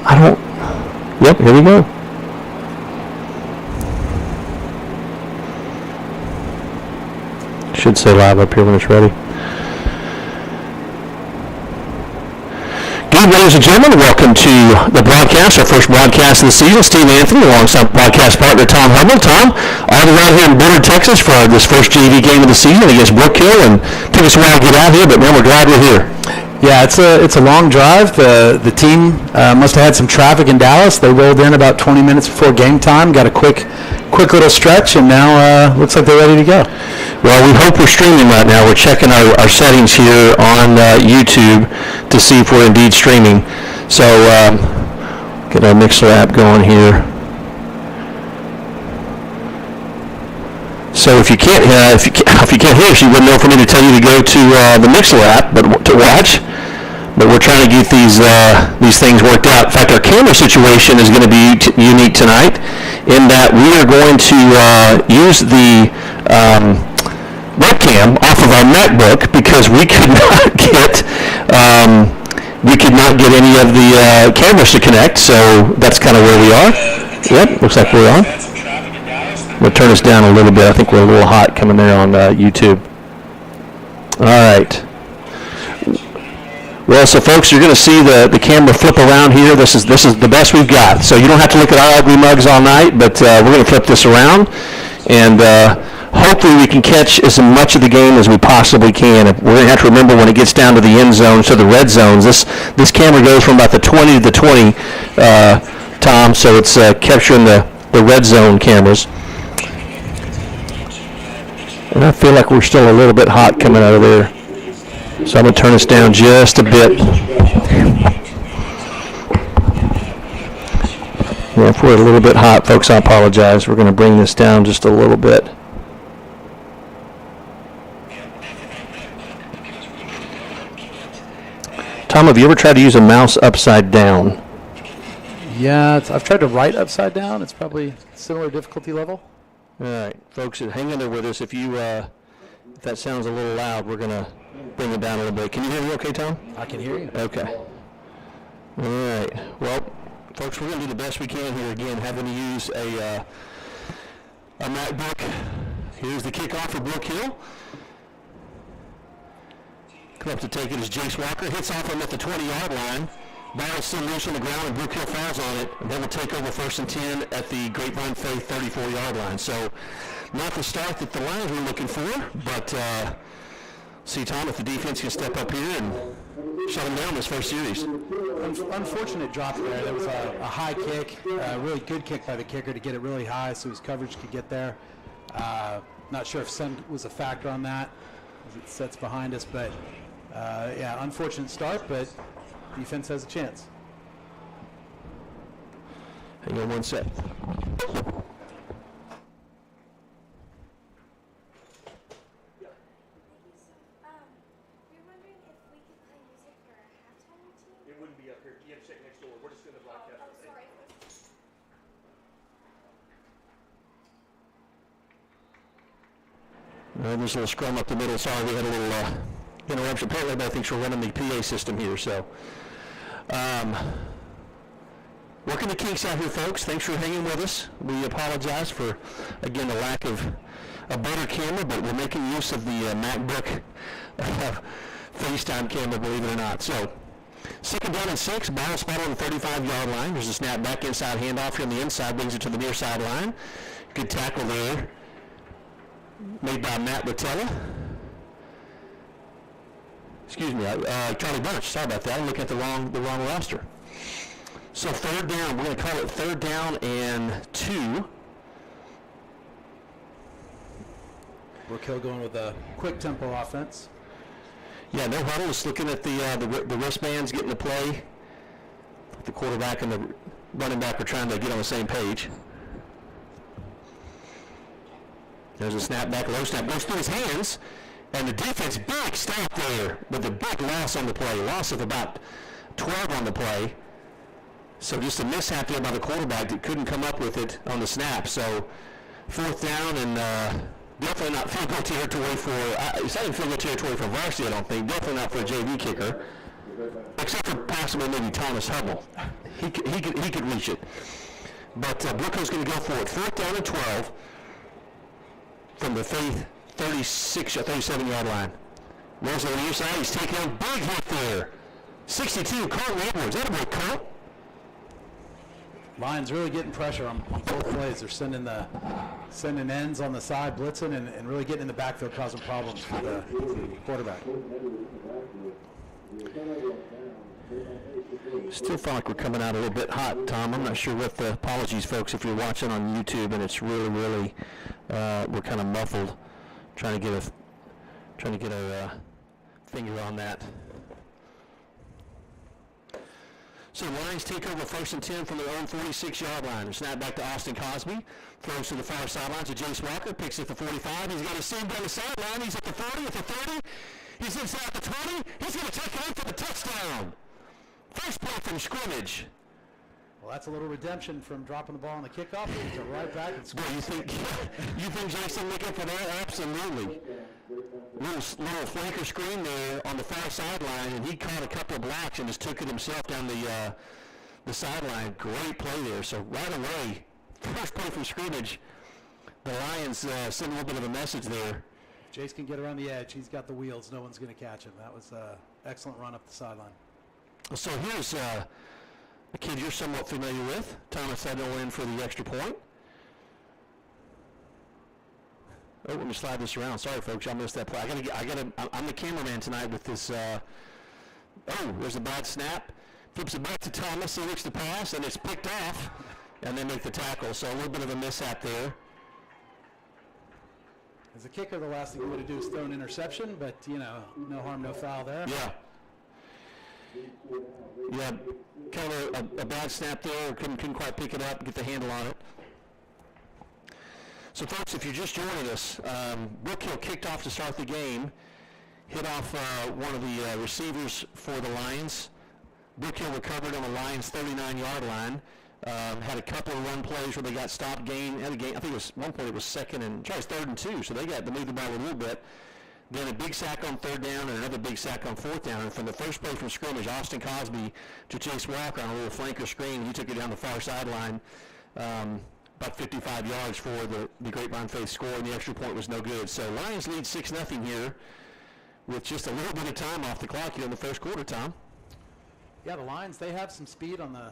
Yep, here we go. Should say live up here when it's ready. Good, ladies and gentlemen, welcome to the broadcast, our first broadcast of the season. Steve Anthony alongside broadcast partner Tom Hummel. Tom, all the way out here in Bullard, Texas for this first JV game of the season against Brook Hill, and took us a while to get out here, but man, we're glad we're here. Yeah, it's a long drive. The team must have had some traffic in Dallas. They rolled in about 20 minutes before game time, got a quick little stretch, and now looks like they're ready to go. Well, we hope we're streaming right now. We're checking our settings here on YouTube to see if we're indeed streaming. So get our Mixer app going here. So if you can't hear us, you wouldn't know for me to tell you to go to the Mixer app, but to watch. But we're trying to get these things worked out. In fact, our camera situation is going to be unique tonight, in that we are going to use the webcam off of our MacBook because we could not get any of the cameras to connect. So that's kind of where we are. Yep, looks like we're on. We'll turn us down a little bit. I think we're a little hot coming there on YouTube. All right. Well, so folks, you're going to see the camera flip around here. This is the best we've got. So you don't have to look at our ugly mugs all night, but we're going to flip this around, and hopefully we can catch as much of the game as we possibly can. We're going to have to remember when it gets down to the end zone, so the red zones, this camera goes from about the 20 to the 20, Tom, so it's capturing the red zone cameras. And I feel like we're still a little bit hot coming out of there. So I'm going to turn this down just a bit. Yeah, if we're a little bit hot, folks, I apologize. We're going to bring this down just a little bit. Tom, have you ever tried to use a mouse upside down? Yeah, I've tried to write upside down. It's probably similar difficulty level. All right, folks, hang in there with us. If that sounds a little loud, we're going to bring it down a little bit. Can you hear me okay, Tom? I can hear you. Okay. All right. Well, folks, we're going to do the best we can here again, having to use a MacBook. Here's the kickoff for Brook Hill. Come up to take it is Jace Walker. Hits off him at the 20-yard line. Ball is still loose on the ground, and Brook Hill falls on it. And then we'll take over 1st and 10 at the Grapevine Faith 34-yard line. So not the start that the Lions were looking for, but see, Tom, if the defense can step up here and shut them down this first series. Unfortunate drop there. There was a high kick, a really good kick by the kicker to get it really high so his coverage could get there. Not sure if sun was a factor on that as it sets behind us, but yeah, unfortunate start, but defense has a chance. Hang on one sec. There's a little scrum up the middle. Sorry, we had a little interruption. Apparently, everybody thinks we're running the PA system here. So, working the kinks out here, folks. Thanks for hanging with us. We apologize for, again, the lack of a better camera, but we're making use of the MacBook FaceTime camera, believe it or not. So, 2nd down and 6. Ball spot on the 35-yard line. There's a snap back inside handoff here on the inside. Brings it to the near sideline. Good tackle there, made by Matt Rotella. Excuse me, Charlie Bunch. Sorry about that. I'm looking at the wrong roster. So 3rd down. We're going to call it 3rd down and 2. Brook Hill going with a quick tempo offense. Yeah, no huddle. Just looking at the wristbands, getting the play. The quarterback and the running back are trying to get on the same page. There's a snap back, low snap, goes through his hands, and the defense, big stop there with a big loss on the play, loss of about 12 on the play. So just a mishap there by the quarterback that couldn't come up with it on the snap. So 4th down and definitely not field goal territory for, it's not even field goal territory for varsity, I don't think, definitely not for a JV kicker, except for possibly maybe Thomas Hubble. he could reach it. But Brook Hill's going to go for it. 4th down and 12 from the Faith 36 or 37-yard line. Rolls on the near side. He's taking a big hit there. 62, Carlton Edwards. That a boy, Carl. Lions really getting pressure on both plays. They're sending ends on the side, blitzing, and really getting in the backfield, causing problems for the quarterback. Still feel like we're coming out a little bit hot, Tom. I'm not sure what the apologies, folks, if you're watching on YouTube and it's really, we're kind of muffled. Trying to get a finger on that. So Lions take over 1st and 10 from their own 46-yard line. Snap back to Austin Cosby. Throws to the far sideline to Jace Walker. Picks at the 45. He's got his seam down the sideline. He's at the 30, at the 30. He's inside the 20. He's going to take it in for the touchdown. First play from scrimmage. Well, that's a little redemption from dropping the ball on the kickoff. It's right back and score. Well, you think Jason make up for that? Absolutely. Little flanker screen there on the far sideline, and he caught a couple of blocks and just took it himself down the sideline. Great play there. So right away, first play from scrimmage, the Lions send a little bit of a message there. Jace can get around the edge. He's got the wheels. No one's going to catch him. That was an excellent run up the sideline. So here's a kid you're somewhat familiar with. Thomas Edel in for the extra point. Oh, let me slide this around. Sorry, folks, I missed that play. I'm the cameraman tonight with this. There's a bad snap. Flips it back to Thomas. He looks to pass, and it's picked off, and they make the tackle. So a little bit of a mishap there. As a kicker, the last thing you want to do is throw an interception, but, no harm, no foul there. Yeah, kind of a bad snap there. Couldn't quite pick it up, get the handle on it. So, folks, if you're just joining us, Brook Hill kicked off to start the game, hit off one of the receivers for the Lions. Brook Hill recovered on the Lions' 39-yard line. Had a couple of run plays where they got stopped gain. I think it was one point it was 3rd and 2, so they got to move the ball a little bit. Then a big sack on 3rd down and another big sack on 4th down. And from the first play from scrimmage, Austin Cosby to Chase Walker on a little flanker screen. He took it down the far sideline, about 55 yards for the Grapevine Faith score, and the extra point was no good. So Lions lead 6-0 here with just a little bit of time off the clock here in the first quarter, Tom. Yeah, the Lions, they have some speed on the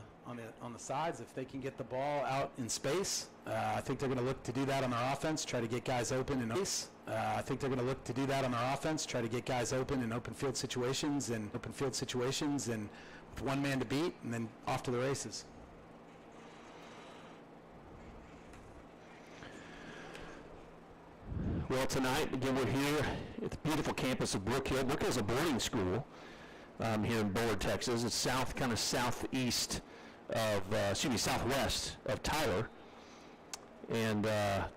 sides if they can get the ball out in space. I think they're going to look to do that on their offense, try to get guys open in space. I think they're going to look to do that on their offense, try to get guys open in open field situations and with one man to beat, and then off to the races. Well, tonight, again, we're here at the beautiful campus of Brook Hill. Brook Hill is a boarding school here in Bullard, Texas. It's southwest of Tyler. And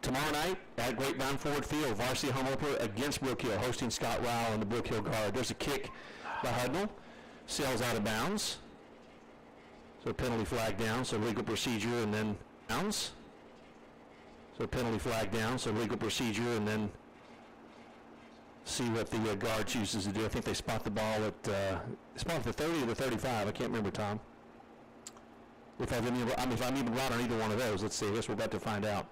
tomorrow night at Grapevine Ford Field, varsity home opener against Brook Hill, hosting Scott Rowell and the Brook Hill Guard. There's a kick by Hudnall. Sails out of bounds. So penalty flag down, so legal procedure, and then bounds. So penalty flag down, so legal procedure, and then see what the guard chooses to do. I think they spot the ball at the 30 or the 35. I can't remember, Tom. If I'm even right on either one of those. Let's see. I guess we're about to find out.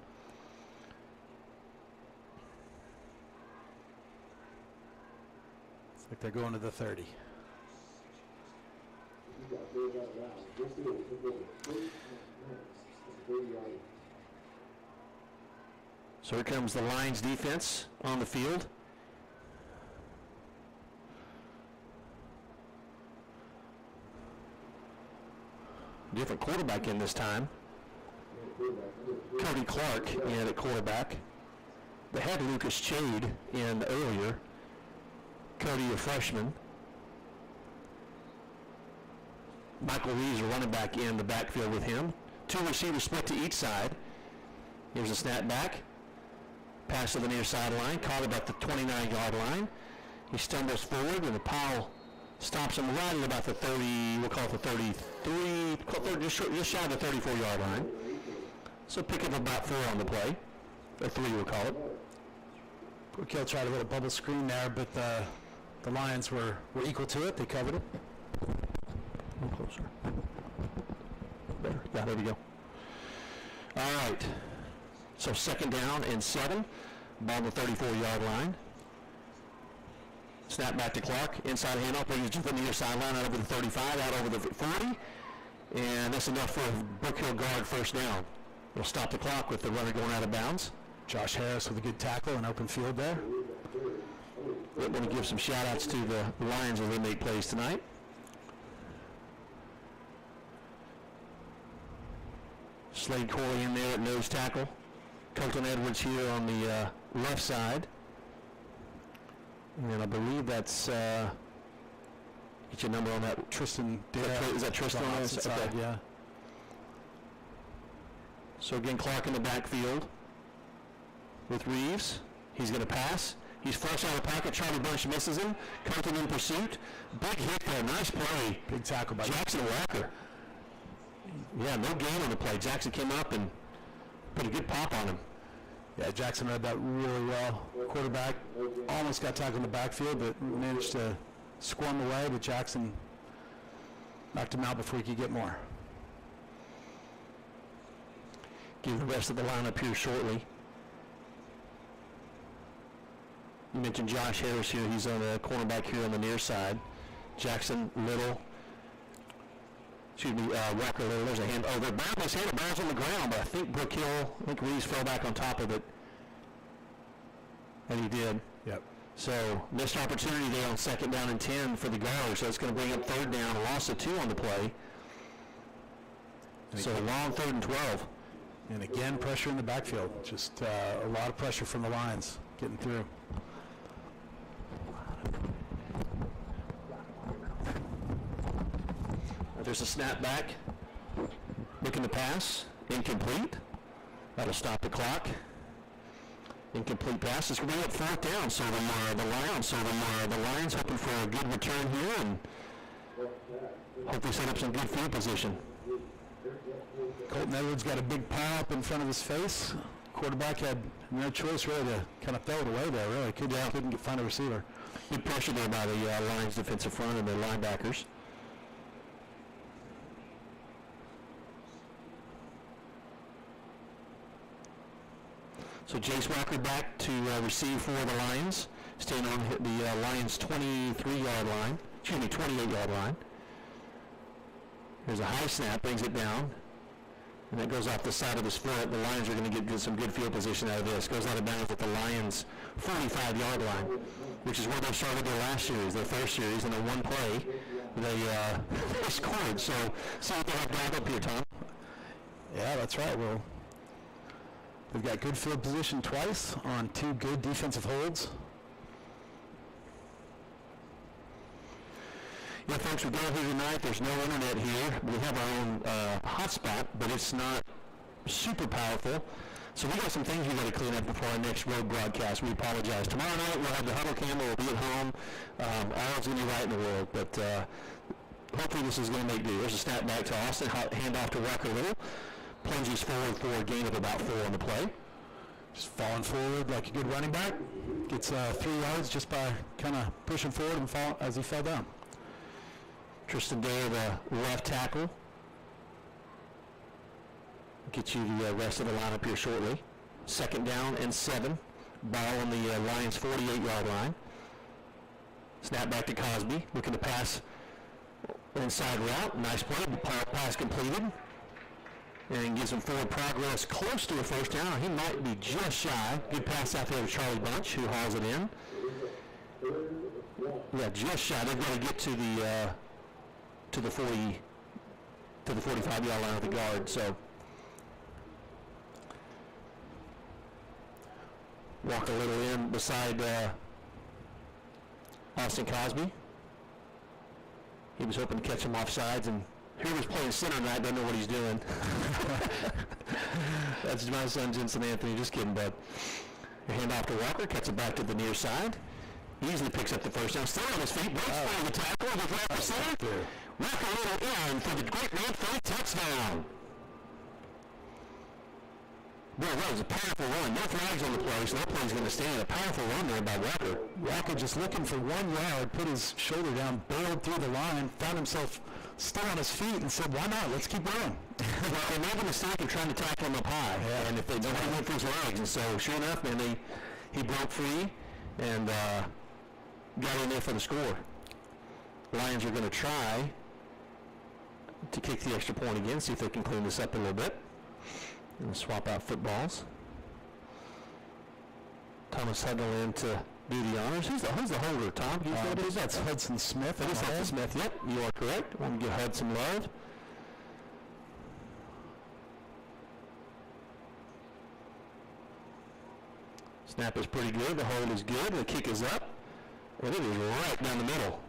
It's like they're going to the 30. So here comes the Lions defense on the field. Different quarterback in this time. Cody Clark in at quarterback. They had Lucas Chade in earlier. Cody, a freshman. Michael Reeves, a running back, in the backfield with him. Two receivers split to each side. Here's a snap back. Pass to the near sideline. Caught about the 29-yard line. He stumbles forward, and the pile stops him right at about the 30, we'll call it the 33, just shy of the 34-yard line. So pick up about 4 on the play, or 3 we'll call it. Brook Hill tried a little bubble screen there, but the Lions were equal to it. They covered it. A little closer. better. Yeah, there we go. All right. So 2nd down and 7. Ball on the 34-yard line. Snap back to Clark. Inside handoff, brings it to the near sideline, out over the 35, out over the 40. And that's enough for a Brook Hill guard 1st down. We'll stop the clock with the runner going out of bounds. Josh Harris with a good tackle and open field there. I want to give some shout-outs to the Lions as they make plays tonight. Slade Corley in there at nose tackle. Colton Edwards here on the left side. And I believe that's, get your number on that. Tristan. Is that Tristan on the side? Okay. Yeah. So again, Clark in the backfield with Reeves. He's going to pass. He's first out of the pocket. Charlie Bunch misses him. Colton in pursuit. Big hit there. Nice play. Big tackle by Jackson Walker. Yeah, no gain on the play. Jackson came up and put a good pop on him. Yeah, Jackson read that really well. Quarterback almost got tackled in the backfield, but managed to squirm away, but Jackson knocked him out before he could get more. Give the rest of the lineup here shortly. You mentioned Josh Harris here. He's on the cornerback here on the near side. Jackson Little. Walker Little. There's a hand. Oh, the ball's on the ground, but I think Brook Hill, Reeves fell back on top of it. And he did. Yep. So, missed opportunity there on 2nd down and 10 for the guard. So, it's going to bring up 3rd down. A loss of 2 on the play. So, a long 3rd and 12. And again, pressure in the backfield. Just a lot of pressure from the Lions getting through. There's a snap back. Looking to pass. Incomplete. That'll stop the clock. Incomplete pass. It's going to bring up 4th down. So the Lions hoping for a good return here and hopefully set up some good field position. Colton Edwards got a big pile up in front of his face. Quarterback had no choice really to kind of throw it away there. Really couldn't find a receiver. Good pressure there by the Lions defensive front and the linebackers. So Jace Walker back to receive for the Lions, staying on the Lions' 28-yard line. There's a high snap, brings it down, and that goes off the side of his foot. The Lions are going to get some good field position out of this. Goes out of bounds at the Lions' 45-yard line, which is where they started their last series, their first series, and in one play they scored. So see what they have dialed up here, Tom. Yeah, that's right. Well, they've got good field position twice on 2 good defensive holds. Yeah, folks, we're down here tonight. There's no internet here. We have our own hotspot, but it's not super powerful. So we got some things we got to clean up before our next road broadcast. We apologize. Tomorrow night we'll have the huddle camera. We'll be at home. All's going to be right in the world, but hopefully this is going to make do. There's a snap back to Austin. Hand off to Walker Little. Plunges forward for a gain of about 4 on the play. Just falling forward like a good running back. Gets 3 yards just by kind of pushing forward and fall as he fell down. Tristan Dare, the left tackle. Get you the rest of the lineup here shortly. 2nd down and 7. Ball on the Lions' 48-yard line. Snap back to Cosby. Looking to pass inside route. Nice play. Pass completed. And gives him forward progress close to a 1st down. He might be just shy. Good pass out there to Charlie Bunch, who hauls it in. Yeah, just shy. They've got to get to the 45-yard line of the guard. So walk a little in beside Austin Cosby. He was hoping to catch him off sides, and whoever's playing center tonight doesn't know what he's doing. That's my son, Jensen Anthony. Just kidding, bud. Hand off to Walker. Cuts it back to the near side. Easily picks up the 1st down. Still on his feet. Breaks for the tackle. Gets right for center. Walker Little in for the Grapevine Faith touchdown. Boy, that was a powerful run. No flags on the play, so that play's going to stand. A powerful run there by Walker. Walker just looking for 1 yard, put his shoulder down, bailed through the line, found himself still on his feet and said, "Why not? Let's keep going." Well, they made the mistake of trying to tackle him up high, and if they don't have went for his legs, and so sure enough, man, he broke free and got in there for the score. Lions are going to try to kick the extra point again, see if they can clean this up a little bit. And swap out footballs. Thomas Hudnall in to do the honors. Who's the holder, Tom? That's Hudson Smith. That is Hudson Smith. Yep, you are correct. Want to give Hud some love. Snap is pretty good. The hold is good. The kick is up. And it is right down the middle.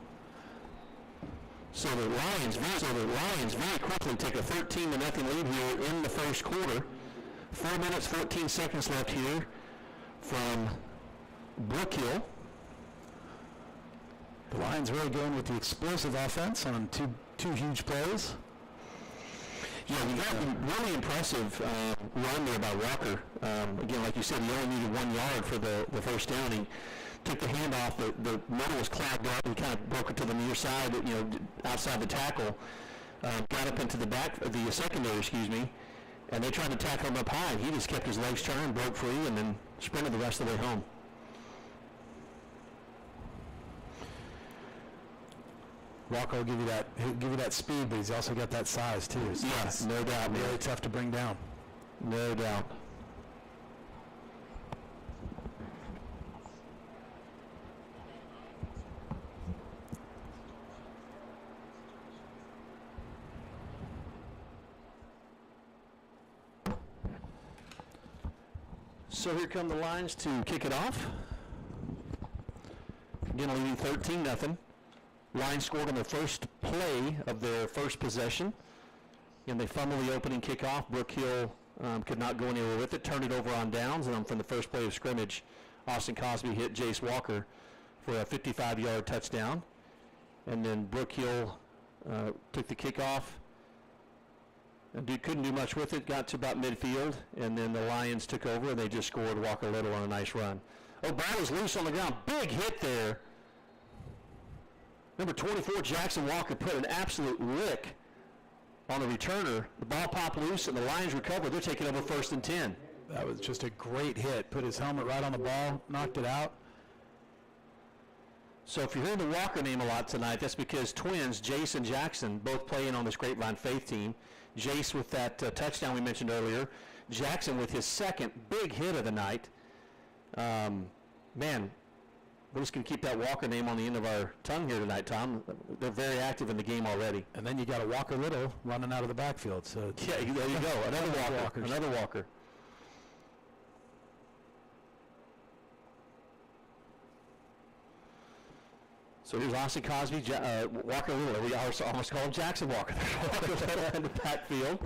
So the Lions very quickly take a 13-0 lead here in the first quarter. 4 minutes, 14 seconds left here from Brook Hill. The Lions really going with the explosive offense on two huge plays. Yeah, we got a really impressive run there by Walker. Again, like you said, he only needed 1 yard for the first down. He took the handoff. The middle was clogged up. He kind of broke it to the near side, outside the tackle. Got up into the secondary, and they tried to tackle him up high. He just kept his legs turned, broke free, and then sprinted the rest of the way home. Walker will give you that speed, but he's also got that size too. So yes, no doubt. Really tough to bring down. No doubt. So here come the Lions to kick it off. Again, leading 13-0. Lions scored on the first play of their first possession. And they fumbled the opening kickoff. Brook Hill could not go anywhere with it. Turned it over on downs. And from the first play of scrimmage, Austin Cosby hit Jace Walker for a 55-yard touchdown. And then Brook Hill took the kickoff. And couldn't do much with it. Got to about midfield. And then the Lions took over, and they just scored Walker Little on a nice run. Oh, ball was loose on the ground. Big hit there. Number 24, Jackson Walker, put an absolute lick on the returner. The ball popped loose, and the Lions recovered. They're taking over 1st and 10. That was just a great hit. Put his helmet right on the ball, knocked it out. So if you're hearing the Walker name a lot tonight, that's because twins, Jace and Jackson, both playing on this Grapevine Faith team. Jace with that touchdown we mentioned earlier. Jackson with his second big hit of the night. Man, we're just going to keep that Walker name on the end of our tongue here tonight, Tom. They're very active in the game already. And then you got a Walker Little running out of the backfield. So yeah, there you go. Another Walker. So here's Austin Cosby, Walker Little. We almost call him Jackson Walker. Walker Little in the backfield.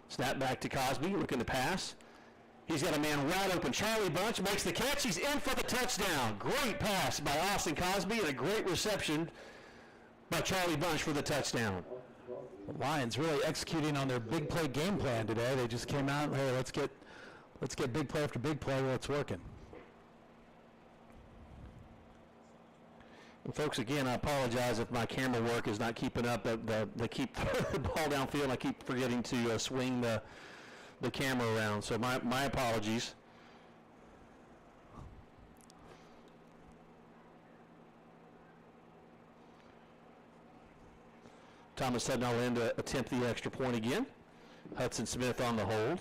Snap back to Cosby, looking to pass. He's got a man wide open. Charlie Bunch makes the catch. He's in for the touchdown. Great pass by Austin Cosby and a great reception by Charlie Bunch for the touchdown. The Lions really executing on their big play game plan today. They just came out, hey, let's get big play after big play. Well, it's working. And folks, again, I apologize if my camera work is not keeping up. They keep throwing the ball downfield, and I keep forgetting to swing the camera around. So my apologies. Thomas Hudnall in to attempt the extra point again. Hudson Smith on the hold.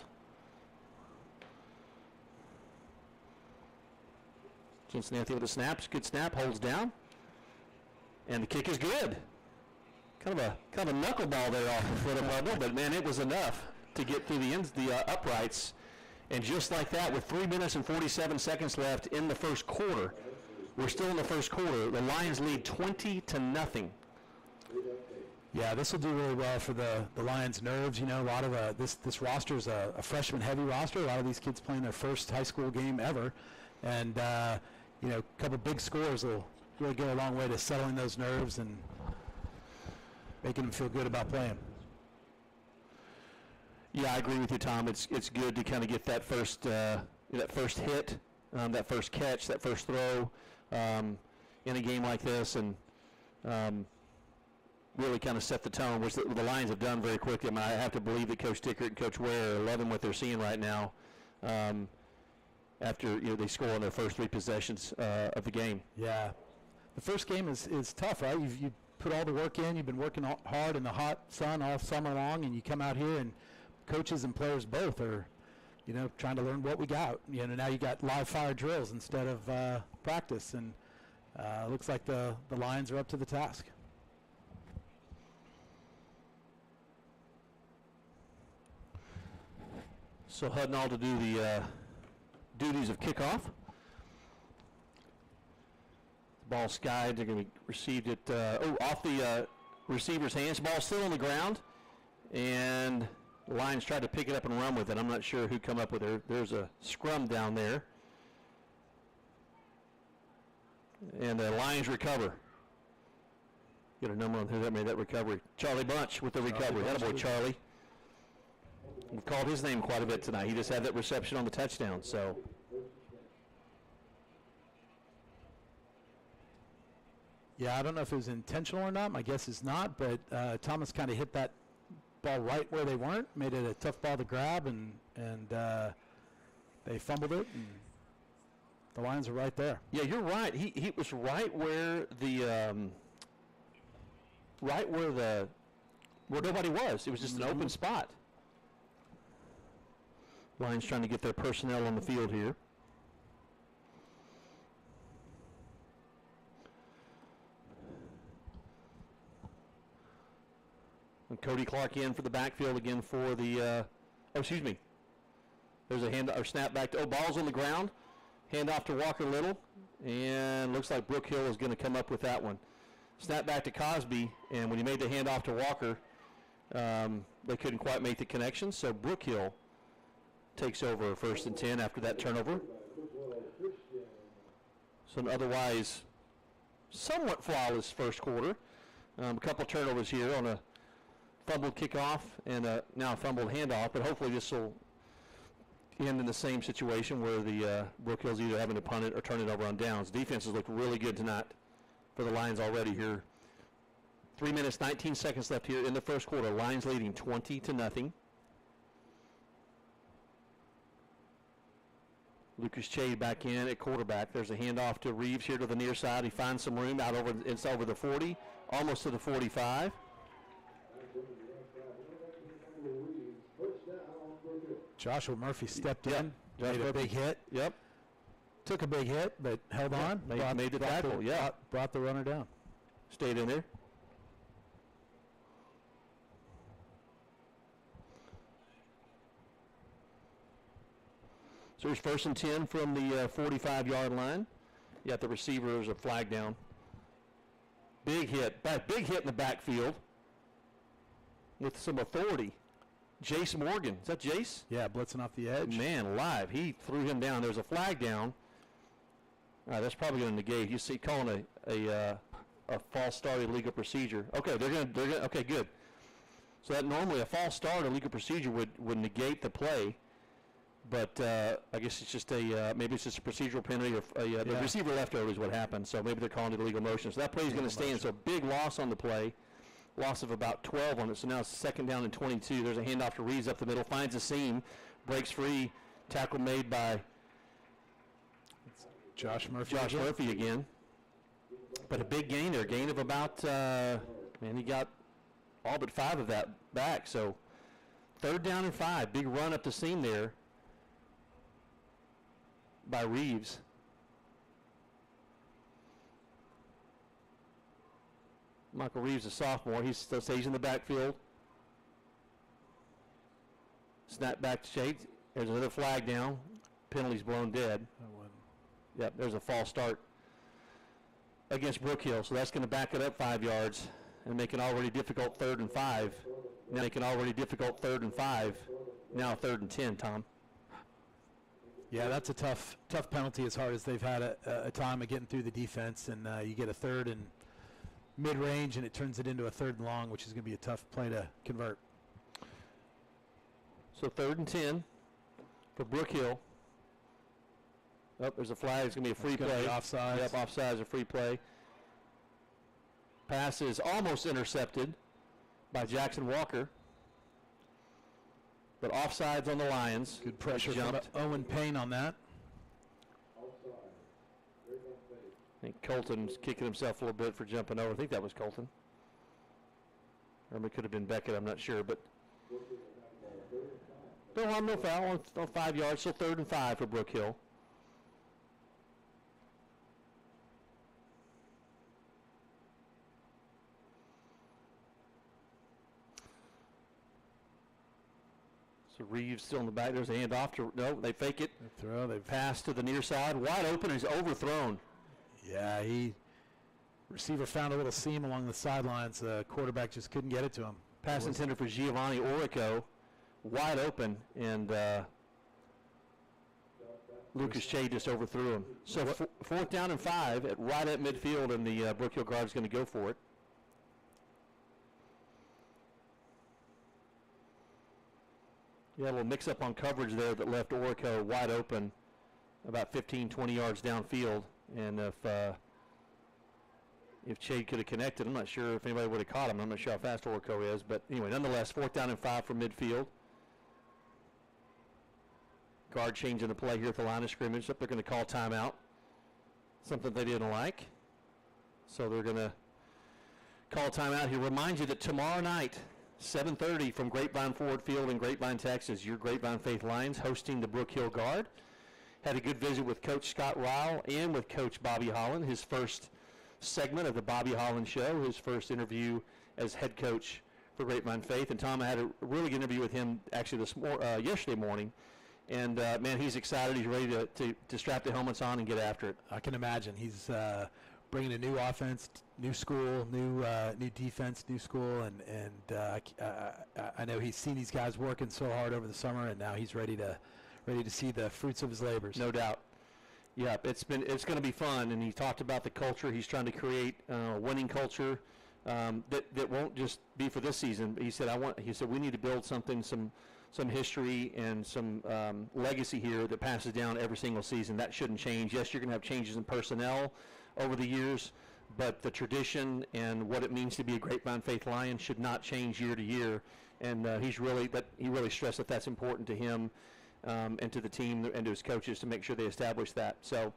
Cincinnati with a snap. Good snap. Holds down. And the kick is good. Kind of a knuckleball there off the foot of Hudnall, but man, it was enough to get through the uprights. And just like that, with 3 minutes and 47 seconds left in the first quarter, we're still in the first quarter. The Lions lead 20-0. Yeah, this will do really well for the Lions' nerves. You know, a lot of this roster is a freshman-heavy roster. A lot of these kids playing their first high school game ever, and a couple big scores will really go a long way to settling those nerves and making them feel good about playing. Yeah, I agree with you, Tom. It's good to kind of get that first hit, that first catch, that first throw in a game like this, and really kind of set the tone, which the Lions have done very quickly. I mean, I have to believe that Coach Dickert and Coach Ware are loving what they're seeing right now after they score on their first 3 possessions of the game. Yeah. The first game is tough, right? You put all the work in. You've been working hard in the hot sun all summer long, and you come out here, and coaches and players both are, trying to learn what we got. Now you got live fire drills instead of practice, and looks like the Lions are up to the task. So Hudnall to do the duties of kickoff. The ball skied. They're going to receive it off the receiver's hands. Ball still on the ground, and the Lions tried to pick it up and run with it. I'm not sure who come up with it. There's a scrum down there, and the Lions recover. Get a number on who that made that recovery. Charlie Bunch with the recovery. Attaboy, Charlie. We've called his name quite a bit tonight. He just had that reception on the touchdown. So, yeah, I don't know if it was intentional or not. My guess is not, but Thomas kind of hit that ball right where they weren't, made it a tough ball to grab, and they fumbled it, and the Lions are right there. Yeah, you're right. He was right where where nobody was. It was just an open spot. Lions trying to get their personnel on the field here. And Cody Clark in for the backfield again for the, excuse me. There's a snap back to, ball's on the ground. Hand off to Walker Little. And looks like Brook Hill is going to come up with that one. Snap back to Cosby, and when he made the handoff to Walker, they couldn't quite make the connection, so Brook Hill takes over 1st and 10 after that turnover. So an otherwise somewhat flawless first quarter. A couple turnovers here on a fumbled kickoff and now a fumbled handoff, but hopefully this will end in the same situation where the Brook Hill's either having to punt it or turn it over on downs. Defense has looked really good tonight for the Lions already here. 3 minutes, 19 seconds left here in the first quarter. Lions leading 20-0. Lucas Chade back in at quarterback. There's a handoff to Reeves here to the near side. He finds some room out over. It's over the 40, almost to the 45. Joshua Murphy stepped in, Josh made a big hit. Yep. Took a big hit, but held on. Made the tackle. Brought the runner down. Stayed in there. So it's 1st and 10 from the 45-yard line. You got the receivers a flag down. Big hit in the backfield with some authority. Jace Morgan. Is that Jace? Yeah, blitzing off the edge. Man alive. He threw him down. There's a flag down. All right, that's probably going to negate. You see calling a false start illegal procedure. Okay, they're going to okay, good. So that normally a false start illegal procedure would negate the play. But I guess it's just maybe it's just a procedural penalty. Or the receiver left early is what happened. So maybe they're calling it illegal motion. So that play is going to stand. So big loss on the play. Loss of about 12 on it. So now it's 2nd down and 22. There's a handoff to Reeves up the middle. Finds a seam. Breaks free. Tackle made by Josh Murphy again. But a big gain there. Gain of about, he got all but 5 of that back. So 3rd down and 5. Big run up the seam there by Reeves. Michael Reeves, a sophomore. He still stays in the backfield. Snap back to Shades. There's another flag down. Penalty's blown dead. Yep, there's a false start against Brook Hill. So that's going to back it up 5 yards and make an already difficult 3rd and 5. Now 3rd and 10, Tom. Yeah, that's a tough penalty as hard as they've had a time of getting through the defense. And you get a 3rd and mid-range, and it turns it into a 3rd and long, which is going to be a tough play to convert. So 3rd and 10 for Brook Hill. Oh, there's a flag. It's going to be a free play. Offside. Yep, offside is a free play. Pass is almost intercepted by Jackson Walker. But offsides on the Lions. Good pressure from Owen Payne on that. I think Colton's kicking himself a little bit for jumping over. I think that was Colton. Or it could have been Beckett, I'm not sure. But no harm, no foul on 5 yards. So 3rd and 5 for Brook Hill. So Reeves still in the back. There's a handoff to, no, they fake it. They pass to the near side. Wide open, he's overthrown. Yeah, receiver found a little seam along the sidelines. The quarterback just couldn't get it to him. Pass intended for Giovanni Orico. Wide open, and Lucas Che just overthrew him. So 4th down and 5 right at midfield, and the Brook Hill guard is going to go for it. Yeah, a little mix-up on coverage there that left Orico wide open about 15, 20 yards downfield. And if Che could have connected, I'm not sure if anybody would have caught him. I'm not sure how fast Orico is. But anyway, nonetheless, 4th down and 5 from midfield. Guard changing the play here at the line of scrimmage. They're going to call timeout, something they didn't like. So they're going to call timeout here. Remind you that tomorrow night, 7:30 from Grapevine Ford Field in Grapevine, Texas, your Grapevine Faith Lions hosting the Brook Hill Guard. Had a good visit with Coach Scott Ryle and with Coach Bobby Holland, his first segment of the Bobby Holland Show, his first interview as head coach for Grapevine Faith. And Tom, I had a really good interview with him actually yesterday morning. And, man, he's excited. He's ready to strap the helmets on and get after it. I can imagine. He's bringing a new offense, new school, new defense, new school. And I know he's seen these guys working so hard over the summer, and now he's ready to see the fruits of his labors. No doubt. Yeah, it's going to be fun. And he talked about the culture. He's trying to create a winning culture that won't just be for this season. He said we need to build something, some history and some legacy here that passes down every single season. That shouldn't change. Yes, you're going to have changes in personnel over the years, but the tradition and what it means to be a Grapevine Faith Lion should not change year to year. And he really stressed that that's important to him and to the team and to his coaches to make sure they establish that. So,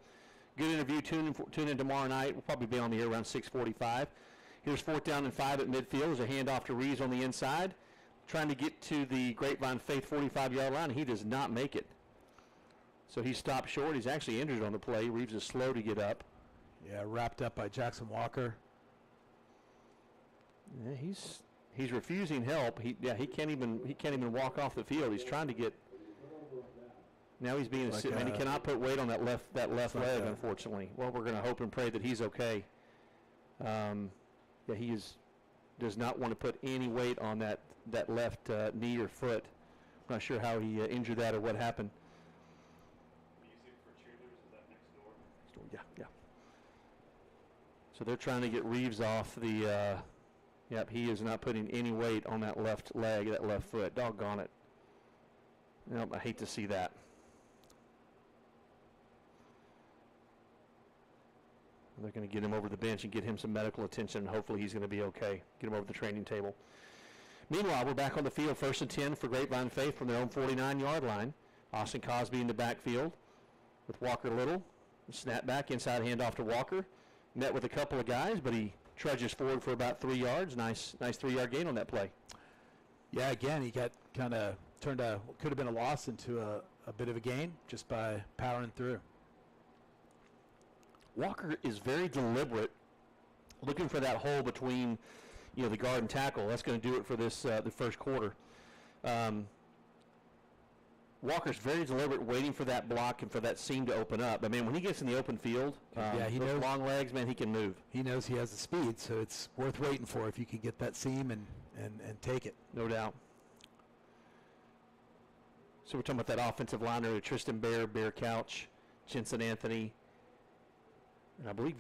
good interview. Tune in tomorrow night. We'll probably be on the air around 6:45. Here's 4th down and 5 at midfield. There's a handoff to Reeves on the inside, trying to get to the Grapevine Faith 45-yard line. He does not make it. So he stopped short. He's actually injured on the play. Reeves is slow to get up. Yeah, wrapped up by Jackson Walker. Yeah, he's refusing help. He can't even walk off the field. He's trying to get. Now he's being and he cannot put weight on that left leg, unfortunately. Well, we're going to hope and pray that he's okay. He does not want to put any weight on that left knee or foot. I'm not sure how he injured that or what happened. Music for cheerleaders, is that next door? Yeah. So they're trying to get Reeves off the. He is not putting any weight on that left leg, that left foot. Doggone it. Nope, I hate to see that. They're going to get him over the bench and get him some medical attention, and hopefully he's going to be okay. Get him over the training table. Meanwhile, we're back on the field, 1st and 10 for Grapevine Faith from their own 49-yard line. Austin Cosby in the backfield with Walker Little. Snap back, inside handoff to Walker. Met with a couple of guys, but he trudges forward for about 3 yards. Nice 3-yard gain on that play. Yeah, again, he got kind of turned what could have been a loss into a bit of a gain just by powering through. Walker is very deliberate, looking for that hole between, the guard and tackle. That's going to do it for this the first quarter. Walker's very deliberate, waiting for that block and for that seam to open up. But man, when he gets in the open field, he knows long legs, man, he can move. He knows he has the speed, so it's worth waiting for if you can get that seam and take it. No doubt. So we're talking about that offensive liner: Tristan Bear Couch, Jensen Anthony. And I believe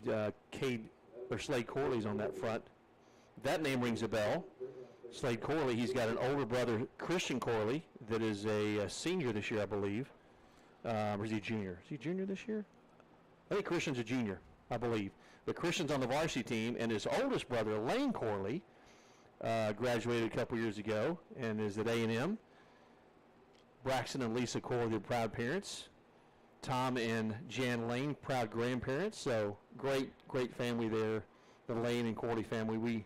Slade Corley's on that front. That name rings a bell. Slade Corley, he's got an older brother, Christian Corley, that is a senior this year, I believe. Or is he junior? Is he junior this year? I think Christian's a junior. I believe. But Christian's on the varsity team, and his oldest brother, Lane Corley, graduated a couple years ago and is at A&M. Braxton and Lisa Corley are proud parents. Tom and Jan Lane, proud grandparents. So great family there, the Lane and Corley family. We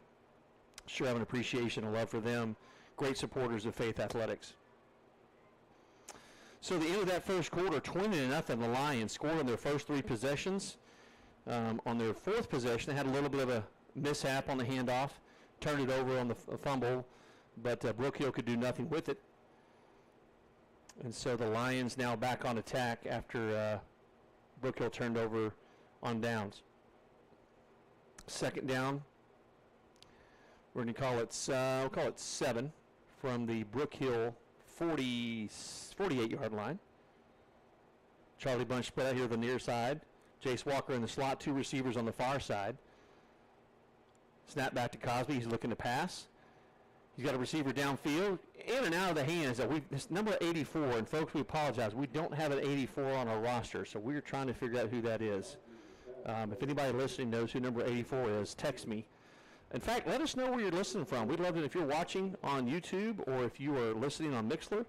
sure have an appreciation and love for them. Great supporters of Faith Athletics. So the end of that first quarter, 20-0, the Lions scored on their first 3 possessions. On their 4th possession, they had a little bit of a mishap on the handoff, turned it over on the fumble, but Brook Hill could do nothing with it. And so the Lions now back on attack after Brook Hill turned over on downs. Second down, we're going to call it, we'll call it 7 from the Brook Hill 48-yard line. Charlie Bunch spread out here to the near side. Jace Walker in the slot, 2 receivers on the far side. Snap back to Cosby. He's looking to pass. He's got a receiver downfield, in and out of the hands. This number 84, and folks, we apologize. We don't have an 84 on our roster, so we're trying to figure out who that is. If anybody listening knows who number 84 is, text me. In fact, let us know where you're listening from. We'd love it if you're watching on YouTube or if you are listening on Mixler.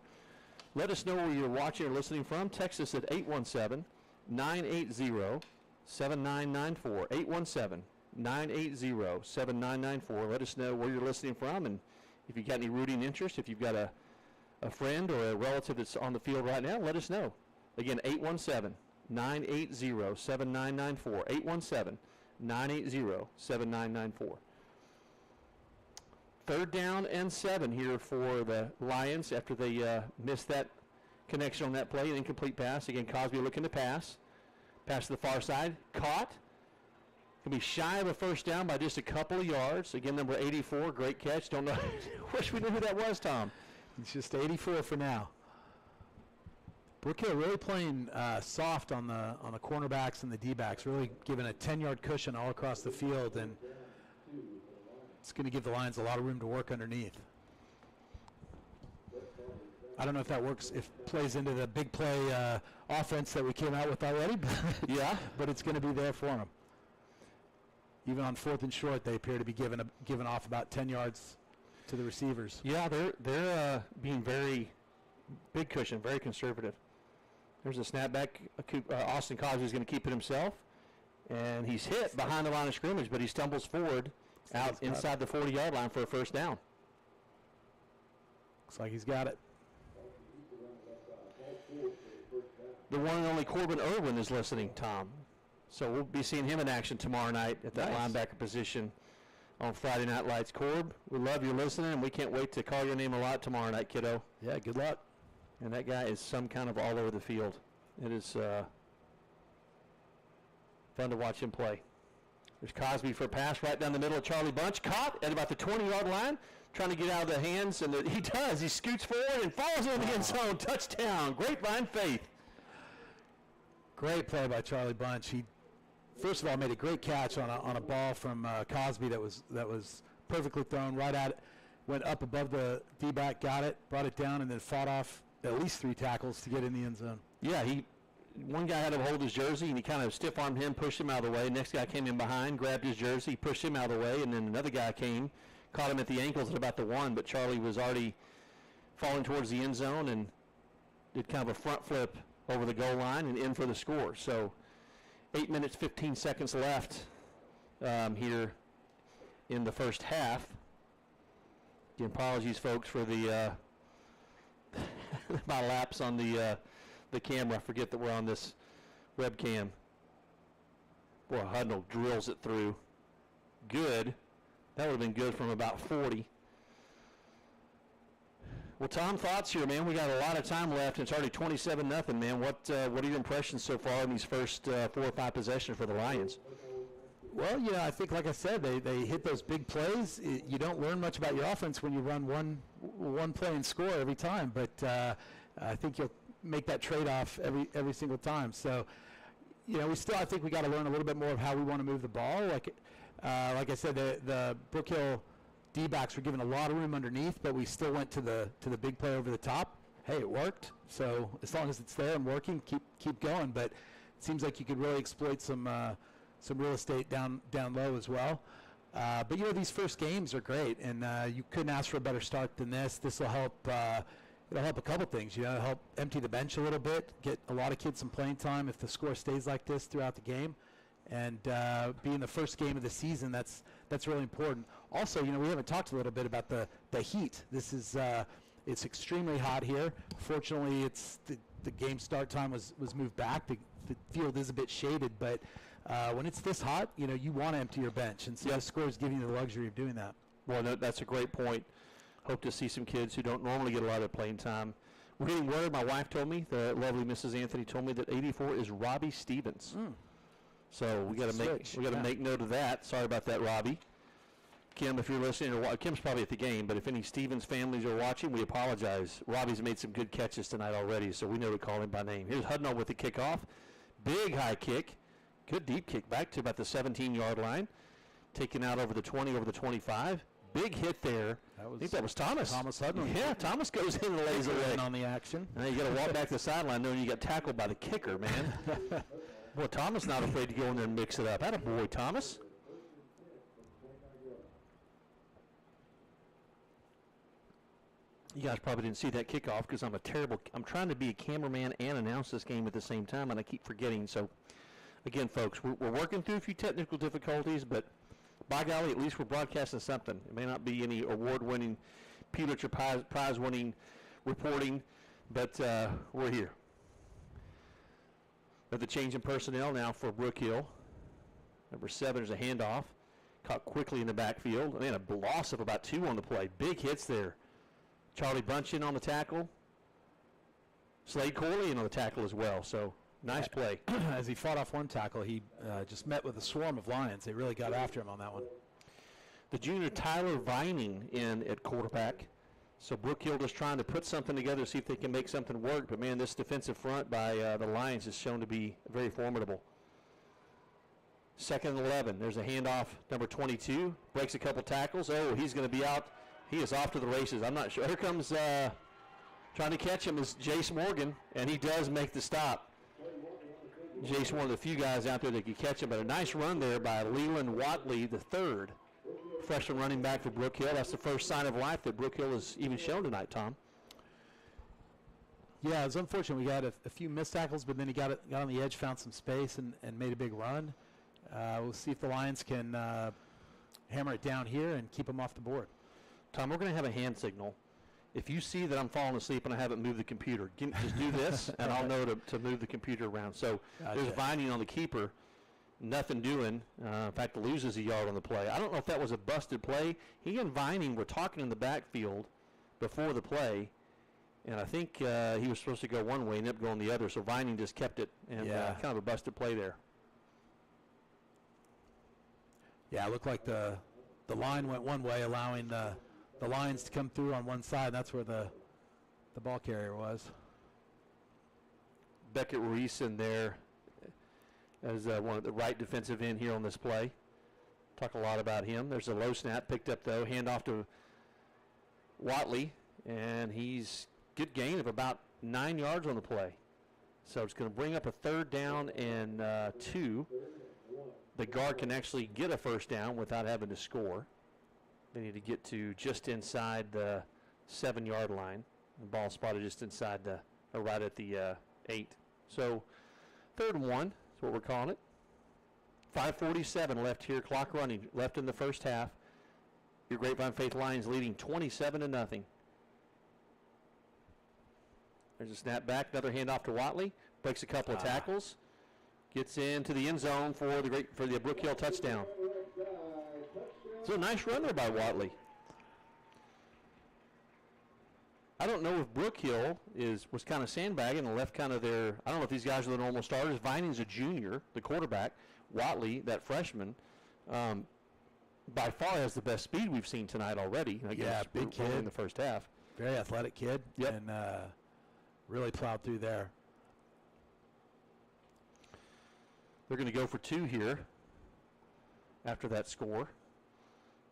Let us know where you're watching or listening from. Text us at 817-980-7994. 817-980-7994. Let us know where you're listening from, and if you've got any rooting interest, if you've got a friend or a relative that's on the field right now, let us know. Again, 817-980-7994. 817-980-7994. 3rd down and 7 here for the Lions after they missed that connection on that play, an incomplete pass. Again, Cosby looking to pass. Pass to the far side. Caught. Can be shy of a first down by just a couple of yards. Again, number 84, great catch. Don't know. Wish we knew who that was, Tom. It's just 84 for now. Brook Hill really playing soft on the cornerbacks and the D-backs, really giving a 10-yard cushion all across the field, and it's going to give the Lions a lot of room to work underneath. I don't know if that works, if plays into the big play offense that we came out with already, but yeah, but it's going to be there for them. Even on 4th and short, they appear to be giving off about 10 yards to the receivers. Yeah, they're being very big cushion, very conservative. There's a snapback. Austin Cosby is going to keep it himself, and he's hit behind the line of scrimmage, but he stumbles forward out inside the 40-yard line for a first down. Looks like he's got it. The one and only Corbin Irwin is listening, Tom. So we'll be seeing him in action tomorrow night at that linebacker position on Friday Night Lights. Corb, we love you listening, and we can't wait to call your name a lot tomorrow night, kiddo. Yeah, good luck. And that guy is some kind of all over the field. It is fun to watch him play. There's Cosby for a pass right down the middle of Charlie Bunch. Caught at about the 20-yard line, trying to get out of the hands, and he does. He scoots forward and falls in the end zone. Touchdown. Grapevine Faith. Great play by Charlie Bunch. He, first of all, made a great catch on a ball from Cosby that was perfectly thrown right at it. Went up above the D-back, got it, brought it down, and then fought off at least 3 tackles to get in the end zone. Yeah, one guy had to hold his jersey, and he kind of stiff-armed him, pushed him out of the way. Next guy came in behind, grabbed his jersey, pushed him out of the way, and then another guy came, caught him at the ankles at about the 1, but Charlie was already falling towards the end zone and did kind of a front flip over the goal line and in for the score. So 8 minutes, 15 seconds left here in the first half. Again, apologies, folks, for the my lapse on the camera. I forget that we're on this webcam. Boy, Hudnall drills it through. Good. That would have been good from about 40. Well, Tom, thoughts here, man? We got a lot of time left, and it's already 27-0, man. What are your impressions so far in these first 4 or 5 possessions for the Lions? Well, I think, like I said, they hit those big plays. You don't learn much about your offense when you run one play and score every time, but I think you'll make that trade-off every single time. So, I think we got to learn a little bit more of how we want to move the ball. Like I said, the Brook Hill D-backs were given a lot of room underneath, but we still went to the big play over the top. Hey, it worked. So as long as it's there and working, keep going. But it seems like you could really exploit some real estate down low as well. But these first games are great, and you couldn't ask for a better start than this. This will help. It'll help a couple things. Help empty the bench a little bit, get a lot of kids some playing time if the score stays like this throughout the game, and being the first game of the season, that's really important. Also, we haven't talked a little bit about the heat. This is it's extremely hot here. Fortunately, it's the game start time was moved back. The field is a bit shaded, but when it's this hot, you want to empty your bench, and so the score is giving you the luxury of doing that. Well, that's a great point. Hope to see some kids who don't normally get a lot of playing time. We're getting word, my wife told me, the lovely Mrs. Anthony told me that 84 is Robbie Stevens. So we got to make note of that. Sorry about that, Robbie. Kim, if you're listening, Kim's probably at the game, but if any Stevens families are watching, we apologize. Robbie's made some good catches tonight already, so we know to call him by name. Here's Hudnall with the kickoff. Big high kick. Good deep kick back to about the 17-yard line. Taken out over the 20, over the 25. Big hit there. I think that was Thomas. Thomas Hudnall. Yeah, Thomas goes in and lays away. On the action. Now you got to walk back to the sideline knowing you got tackled by the kicker, man. Boy, Thomas not afraid to go in there and mix it up. Atta boy, Thomas. You guys probably didn't see that kickoff because I'm trying to be a cameraman and announce this game at the same time, and I keep forgetting. So, again, folks, we're working through a few technical difficulties, but by golly, at least we're broadcasting something. It may not be any award-winning, Pulitzer Prize-winning reporting, but we're here. But the change in personnel now for Brook Hill. Number 7 is a handoff. Caught quickly in the backfield. Man, a loss of about 2 on the play. Big hits there. Charlie Bunch in on the tackle. Slade Corley in on the tackle as well. So, nice play. As he fought off one tackle, he just met with a swarm of Lions. They really got after him on that one. The junior Tyler Vining in at quarterback. So Brook Hill just trying to put something together, see if they can make something work. But, man, this defensive front by the Lions is shown to be very formidable. 2nd and 11. There's a handoff. Number 22 breaks a couple tackles. Oh, he's going to be out. He is off to the races. I'm not sure. Here comes trying to catch him is Jace Morgan, and he does make the stop. Jace, one of the few guys out there that can catch him. But a nice run there by Leland Watley, the third freshman running back for Brook Hill. That's the first sign of life that Brook Hill has even shown tonight, Tom. Yeah, it's unfortunate. We got a few missed tackles, but then he got on the edge, found some space, and made a big run. We'll see if the Lions can hammer it down here and keep him off the board. Tom, we're going to have a hand signal. If you see that I'm falling asleep and I haven't moved the computer, just do this, and I'll know to move the computer around. So there's Vining on the keeper, nothing doing. In fact, loses a yard on the play. I don't know if that was a busted play. He and Vining were talking in the backfield before the play, and I think he was supposed to go one way and ended up going the other, so Vining just kept it, and kind of a busted play there. Yeah, it looked like the line went one way, allowing the Lions to come through on one side. That's where the ball carrier was. Beckett Reese in there as one of the right defensive end here on this play. Talk a lot about him. There's a low snap picked up, though. Hand off to Watley, and he's good gain of about 9 yards on the play. So it's going to bring up a 3rd down and 2. The guard can actually get a first down without having to score. They need to get to just inside the 7-yard line. The ball spotted just inside or right at the 8. So 3rd and 1 is what we're calling it. 5:47 left here, clock running left in the first half. Your Grapevine Faith Lions leading 27-0. There's a snap back, another handoff to Watley. Breaks a couple of tackles. Gets into the end zone for the Brook Hill touchdown. It's a nice run there by Watley. I don't know if Brook Hill was kind of sandbagging and left kind of their. I don't know if these guys are the normal starters. Vining's a junior, the quarterback. Watley, that freshman, by far has the best speed we've seen tonight already. Big kid in the first half. Very athletic kid. Yep. And really plowed through there. They're going to go for 2 here after that score.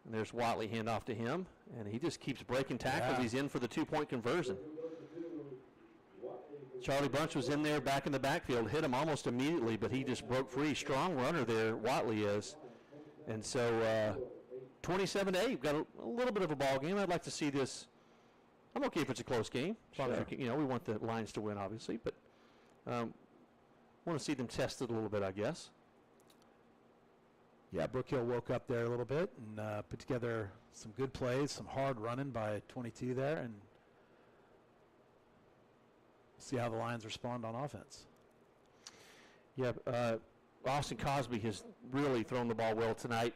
And there's Watley, handoff to him, and he just keeps breaking tackles. Yeah. He's in for the 2-point conversion. Charlie Bunch was in there back in the backfield, hit him almost immediately, but he just broke free. Strong runner there, Watley is. And so 27-8, got a little bit of a ball game. I'd like to see this. I'm okay if it's a close game. As long as we want the Lions to win, obviously, but want to see them tested a little bit, I guess. Yeah, Brook Hill woke up there a little bit and put together some good plays, some hard running by 22 there, and see how the Lions respond on offense. Yeah, Austin Cosby has really thrown the ball well tonight.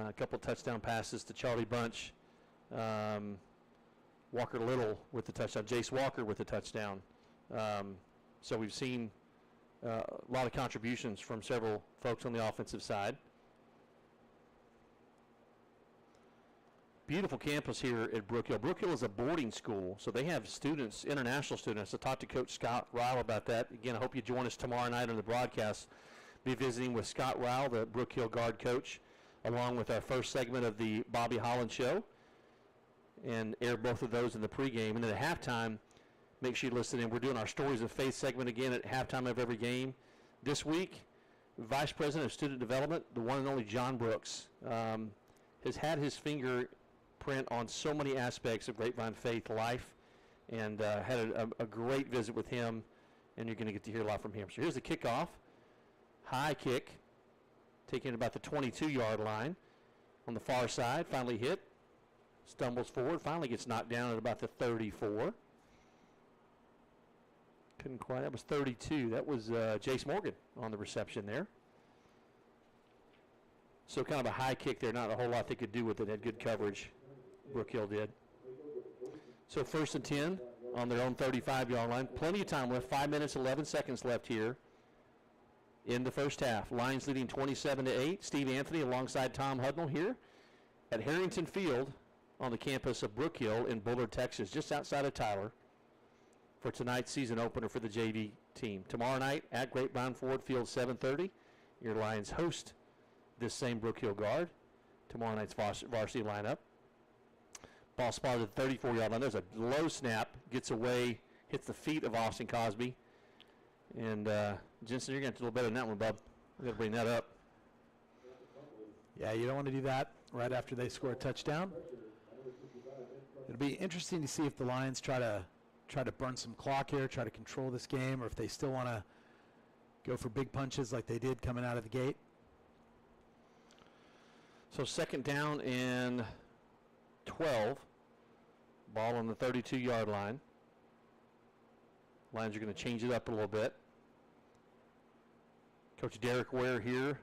A couple touchdown passes to Charlie Bunch. Walker Little with the touchdown. Jace Walker with the touchdown. So we've seen a lot of contributions from several folks on the offensive side. Beautiful campus here at Brook Hill. Brook Hill is a boarding school, so they have students, international students. I talked to Coach Scott Ryle about that. Again, I hope you join us tomorrow night on the broadcast. Be visiting with Scott Ryle, the Brook Hill guard coach, along with our first segment of the Bobby Holland Show, and air both of those in the pregame. And then at halftime, make sure you listen in. We're doing our Stories of Faith segment again at halftime of every game. This week, Vice President of Student Development, the one and only John Brooks, has had his fingerprint on so many aspects of Grapevine Faith life, and had a great visit with him, and you're going to get to hear a lot from him. So here's the kickoff. High kick, taking about the 22-yard line on the far side, finally hit, stumbles forward, finally gets knocked down at about the 34. Couldn't quite, that was 32. That was Jace Morgan on the reception there. So kind of a high kick there, not a whole lot they could do with it. Had good coverage, Brook Hill did. So 1st and 10 on their own 35-yard line. Plenty of time left, 5 minutes, 11 seconds left here in the first half. Lions leading 27-8. Steve Anthony alongside Tom Hudnall here at Herrington Field on the campus of Brook Hill in Bullard, Texas, just outside of Tyler, for tonight's season opener for the JV team. Tomorrow night at Grapevine Ford Field, 7:30, your Lions host this same Brook Hill guard. Tomorrow night's varsity lineup. Ball spotted at the 34-yard line. There's a low snap, gets away, hits the feet of Austin Cosby. And Jensen, you're going to do a little better than that one, bub. We've got to bring that up. Yeah, you don't want to do that right after they score a touchdown. It'll be interesting to see if the Lions try to burn some clock here, try to control this game, or if they still want to go for big punches like they did coming out of the gate. So 2nd down and 12. Ball on the 32-yard line. Lions are going to change it up a little bit. Coach Derek Ware here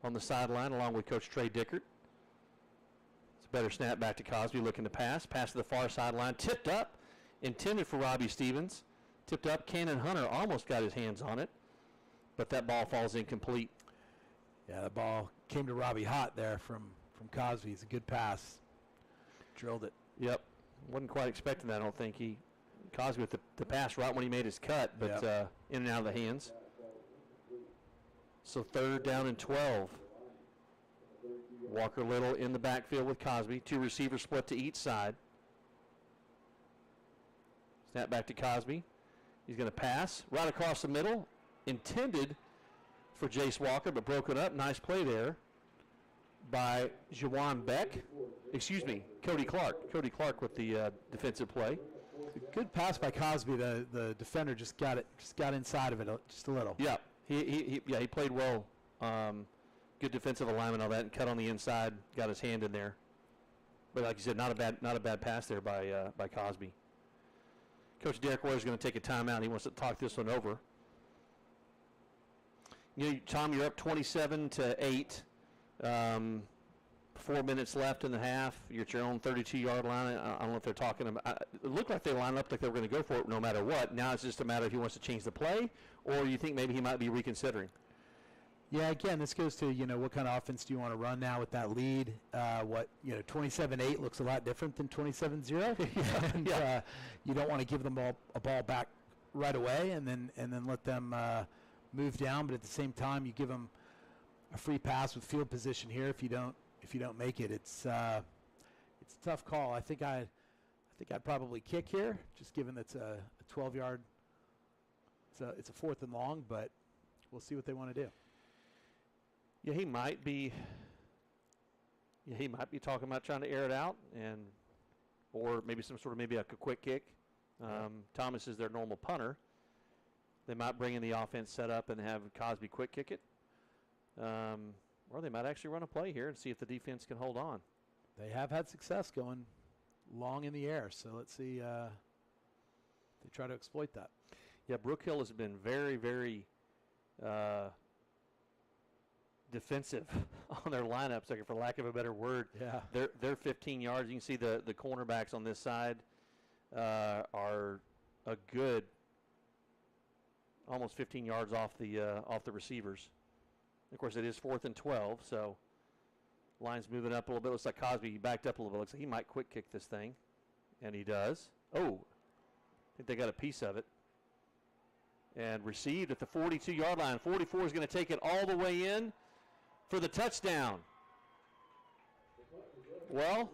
on the sideline along with Coach Trey Dickert. It's a better snap back to Cosby looking to pass. Pass to the far sideline. Tipped up. Intended for Robbie Stevens. Tipped up. Cannon Hunter almost got his hands on it, but that ball falls incomplete. Yeah, the ball came to Robbie hot there from Cosby. It's a good pass. Drilled it. Yep. Wasn't quite expecting that, I don't think. Cosby with the pass right when he made his cut, but in and out of the hands. So 3rd down and 12. Walker Little in the backfield with Cosby. 2 receivers split to each side. Snap back to Cosby. He's going to pass right across the middle. Intended for Jace Walker, but broken up. Nice play there by Jawan Beck. Excuse me, Cody Clark. Cody Clark with the defensive play. Good pass by Cosby. The defender just got inside of it just a little. Yeah, he played well. Good defensive alignment, all that, and cut on the inside. Got his hand in there. But like you said, not a bad pass there by Cosby. Coach Derek Ware is going to take a timeout. He wants to talk this one over. Tom, you're up 27-8. 4 minutes left in the half. You're at your own 32-yard line. I don't know if they're talking about. It looked like they lined up like they were going to go for it no matter what. Now it's just a matter if he wants to change the play, or you think maybe he might be reconsidering. Yeah, again, this goes to, what kind of offense do you want to run now with that lead? 27-8 looks a lot different than 27-0. And you don't want to give them a ball back right away and then let them move down. But at the same time, you give them a free pass with field position here. If you don't make it, it's a tough call. I think I'd probably kick here, just given that's a 12-yard It's a 4th and long, but we'll see what they want to do. Yeah, he might be talking about trying to air it out, or maybe some sort of maybe a quick kick. Thomas is their normal punter. They might bring in the offense set up and have Cosby quick kick it. Or they might actually run a play here and see if the defense can hold on. They have had success going long in the air, so let's see if they try to exploit that. Yeah, Brook Hill has been very, very defensive on their lineups, for lack of a better word. Yeah. They're 15 yards. You can see the cornerbacks on this side are a good almost 15 yards off the receivers. Of course, it is 4th and 12, so line's moving up a little bit. Looks like Cosby backed up a little bit. Looks like he might quick kick this thing, and he does. Oh, I think they got a piece of it. And received at the 42-yard line. 44 is going to take it all the way in for the touchdown. Well,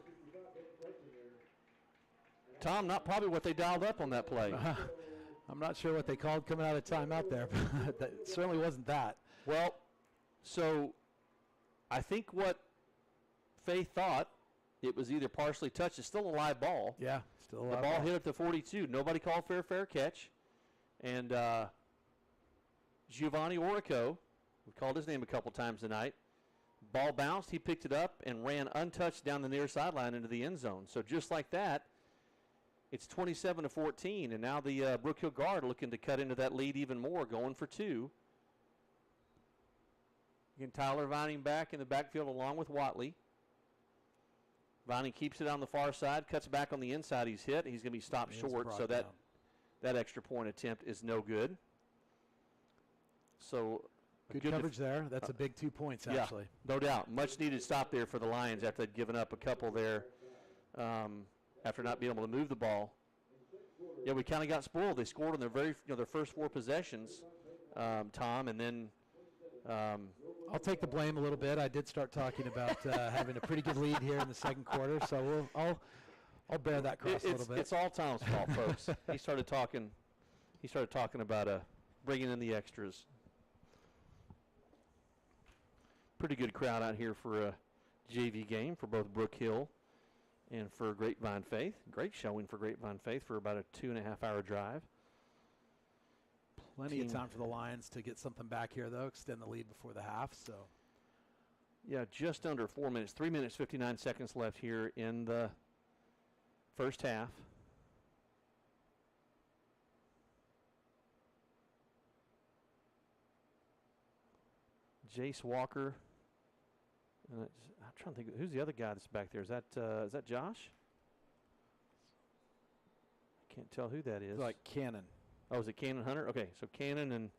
Tom, not probably what they dialed up on that play. I'm not sure what they called coming out of timeout there, but that certainly wasn't that. Well, so I think what Faith thought, it was either partially touched. It's still a live ball. Yeah, still a The live ball ball. hit at the 42. Nobody called for a fair catch. And Giovanni Orico, we called his name a couple times tonight, ball bounced, he picked it up and ran untouched down the near sideline into the end zone. So just like that, it's 27-14, and now the Brook Hill guard looking to cut into that lead even more, going for 2. Again, Tyler Vining back in the backfield along with Watley. Vining keeps it on the far side, cuts back on the inside. He's hit. He's going to be stopped short, so that extra point attempt is no good. So good coverage there. That's a big 2 points, actually. Yeah, no doubt. Much needed stop there for the Lions after they'd given up a couple there after not being able to move the ball. Yeah, we kind of got spoiled. They scored on their first 4 possessions, Tom, and then I'll take the blame a little bit. I did start talking about having a pretty good lead here in the second quarter, so I'll bear that cross a little bit. It's all Tom's fault, folks. He started talking about bringing in the extras. Pretty good crowd out here for a JV game for both Brook Hill and for Grapevine Faith. Great showing for Grapevine Faith for about a 2.5-hour drive. Plenty of time for the Lions to get something back here, though, extend the lead before the half. So, yeah, just under 4 minutes, 3 minutes, 59 seconds left here in the first half. Jace Walker. And I'm trying to think, who's the other guy that's back there? Is that Josh? I can't tell who that is. like Cannon. Oh, is it Cannon Hunter? Okay, so Cannon, and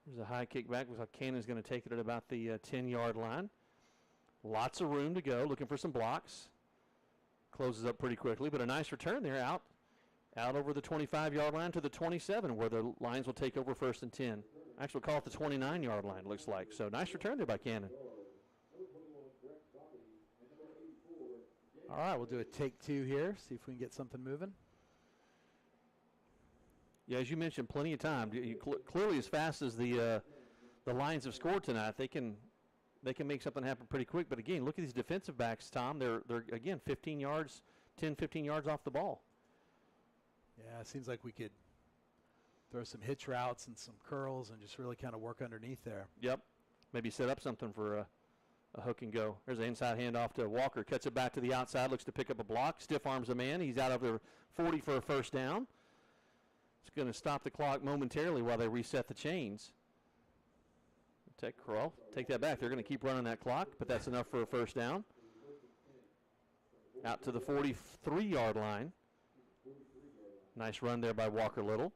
there's a high kick back. Looks like Cannon's going to take it at about the 10-yard line. Lots of room to go, looking for some blocks. Closes up pretty quickly, but a nice return there out over the 25-yard line to the 27, where the Lions will take over 1st and 10. Actually, we'll call it the 29-yard line, looks like. So nice return there by Cannon. All right, we'll do a take 2 here, see if we can get something moving. Yeah, as you mentioned, plenty of time. Clearly, as fast as the Lions have scored tonight, they can make something happen pretty quick. But again, look at these defensive backs, Tom. They're again 15 yards off the ball. Yeah, it seems like we could throw some hitch routes and some curls and just really kind of work underneath there. Yep, maybe set up something for a hook and go. There's an inside handoff to Walker. Cuts it back to the outside. Looks to pick up a block. Stiff arms a man. He's out of the 40 for a first down. It's going to stop the clock momentarily while they reset the chains. Take that back. They're going to keep running that clock, but that's enough for a first down. Out to the 43-yard line. Nice run there by Walker Little.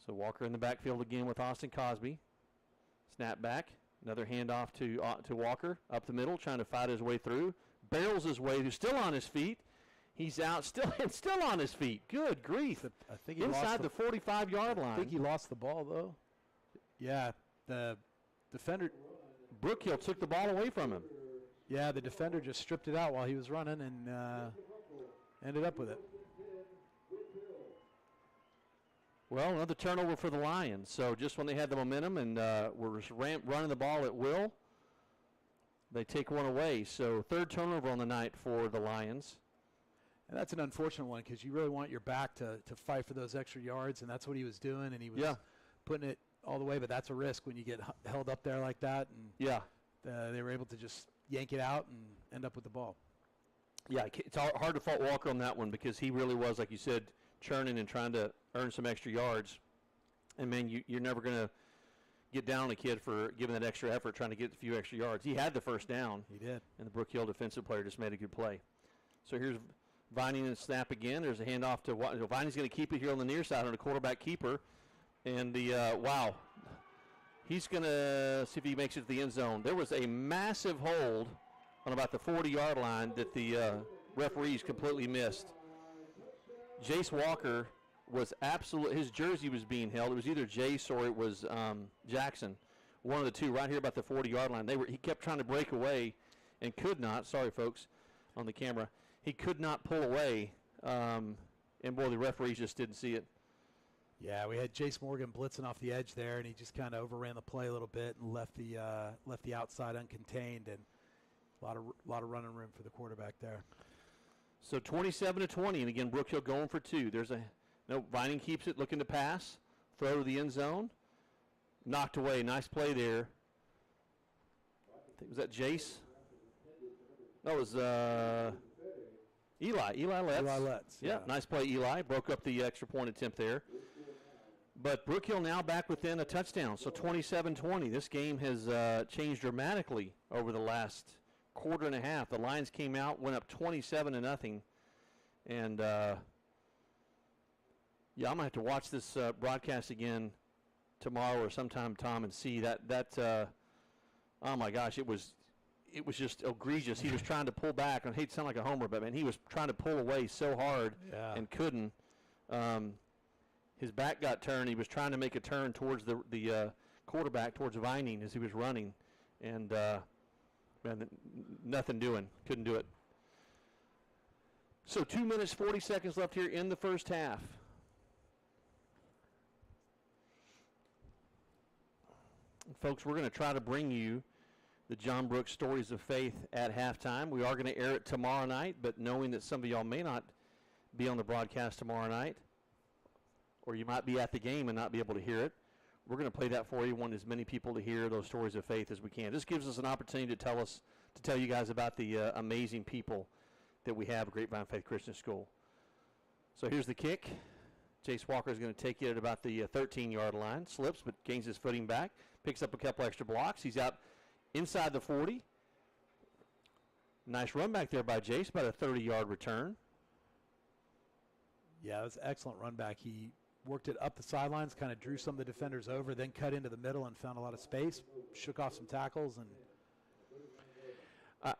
So Walker in the backfield again with Austin Cosby. Snap back. Another handoff to Walker up the middle, trying to fight his way through. Barrels his way. He's still on his feet. He's out still on his feet. Good grief. I think he inside the 45-yard line. I think he lost the ball, though. Yeah, the defender. Brook Hill took the ball away from him. Yeah, the defender just stripped it out while he was running and ended up with it. Well, another turnover for the Lions. So just when they had the momentum and were just running the ball at will, they take one away. So third turnover on the night for the Lions. And that's an unfortunate one because you really want your back to fight for those extra yards, and that's what he was doing, and he was putting it all the way. But that's a risk when you get held up there like that. And they were able to just yank it out and end up with the ball. Yeah, it's hard to fault Walker on that one because he really was, like you said, churning and trying to earn some extra yards. And, man, you're never going to get down on a kid for giving that extra effort, trying to get a few extra yards. He had the first down. He did. And the Brook Hill defensive player just made a good play. So here's Vining and snap again. There's a handoff to Vining's going to keep it here on the near side on a quarterback keeper. And he's going to see if he makes it to the end zone. There was a massive hold on about the 40-yard line that the referees completely missed. Jace Walker was his jersey was being held. It was either Jace or it was Jackson, one of the two, right here about the 40-yard line. He kept trying to break away and could not. Sorry, folks, on the camera. He could not pull away, and boy, the referees just didn't see it. Yeah, we had Jace Morgan blitzing off the edge there, and he just kind of overran the play a little bit and left the outside uncontained, and a lot of running room for the quarterback there. So 27-20, and again, Brook Hill going for two. Vining keeps it, looking to pass, throw to the end zone, knocked away. Nice play there. I think was that Jace? No, it was Eli Letts. Eli Letts. Yeah, nice play, Eli. Broke up the extra point attempt there. But Brook Hill now back within a touchdown, so 27-20. This game has changed dramatically over the last quarter and a half. The Lions came out, went up 27-0, and I'm gonna have to watch this broadcast again tomorrow or sometime, Tom, and see that. Oh my gosh, it was just egregious. He was trying to pull back. I hate to sound like a homer, but man, he was trying to pull away so hard and couldn't. His back got turned. He was trying to make a turn towards the quarterback, towards Vining as he was running, and man, nothing doing. Couldn't do it. So 2 minutes, 40 seconds left here in the first half. And folks, we're going to try to bring you the John Brooks Stories of Faith at halftime. We are going to air it tomorrow night, but knowing that some of y'all may not be on the broadcast tomorrow night, or you might be at the game and not be able to hear it, we're going to play that for you. Want as many people to hear those stories of faith as we can. This gives us an opportunity to tell you guys about the amazing people that we have at Grapevine Faith Christian School. So here's the kick. Jace Walker is going to take it at about the 13-yard line. Slips, but gains his footing back. Picks up a couple extra blocks. He's out inside the 40. Nice run back there by Jace, about a 30-yard return. Yeah, it was an excellent run back. He worked it up the sidelines, kind of drew some of the defenders over, then cut into the middle and found a lot of space, shook off some tackles. And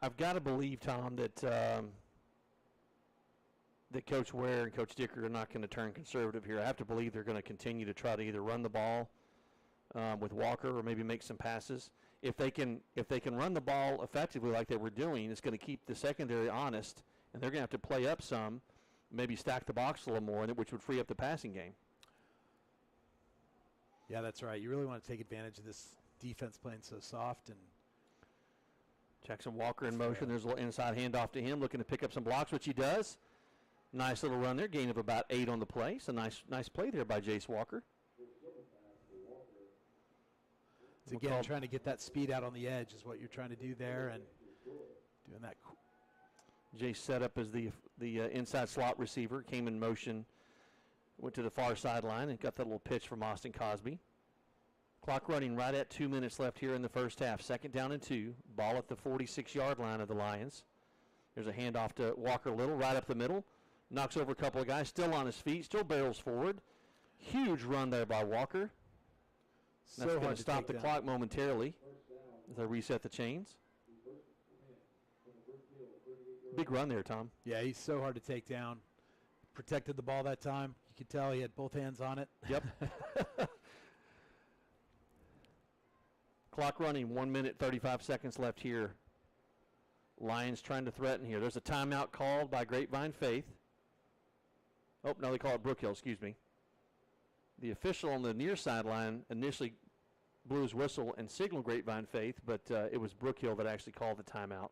I've got to believe, Tom, that that Coach Ware and Coach Dicker are not going to turn conservative here. I have to believe they're going to continue to try to either run the ball with Walker or maybe make some passes. If they can run the ball effectively like they were doing, it's going to keep the secondary honest, and they're going to have to play up some, maybe stack the box a little more, which would free up the passing game. Yeah, that's right. You really want to take advantage of this defense playing so soft. And Jackson Walker in motion. There's a little inside handoff to him, looking to pick up some blocks, which he does. Nice little run there, gain of about 8 on the play. So nice play there by Jace Walker. It's again trying to get that speed out on the edge is what you're trying to do there, and doing that. Jace set up as the inside slot receiver, came in motion, went to the far sideline and got that little pitch from Austin Cosby. Clock running right at 2 minutes left here in the first half. 2nd down and 2. Ball at the 46-yard line of the Lions. There's a handoff to Walker Little right up the middle. Knocks over a couple of guys, still on his feet, still barrels forward. Huge run there by Walker. So that's going to stop the clock momentarily as I reset the chains. Big run there, Tom. Yeah, he's so hard to take down. Protected the ball that time. You could tell he had both hands on it. Yep. Clock running, 1 minute, 35 seconds left here Lions trying to threaten here. There's a timeout called by Grapevine Faith. Oh, no, they call it Brook Hill, excuse me. The official on the near sideline initially blew his whistle and signaled Grapevine Faith, but it was Brook Hill that actually called the timeout.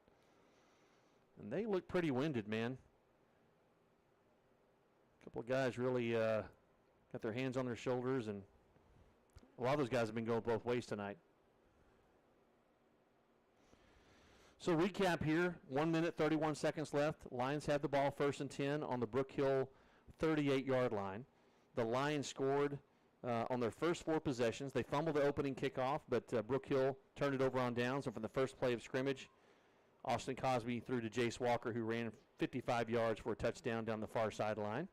And they look pretty winded, man. A couple of guys really got their hands on their shoulders, and a lot of those guys have been going both ways tonight. So recap here, 1 minute, 31 seconds left. Lions had the ball 1st and 10 on the Brook Hill 38-yard line. The Lions scored on their first 4 possessions. They fumbled the opening kickoff, but Brook Hill turned it over on downs. And from the first play of scrimmage, Austin Cosby threw to Jace Walker, who ran 55 yards for a touchdown down the far sideline.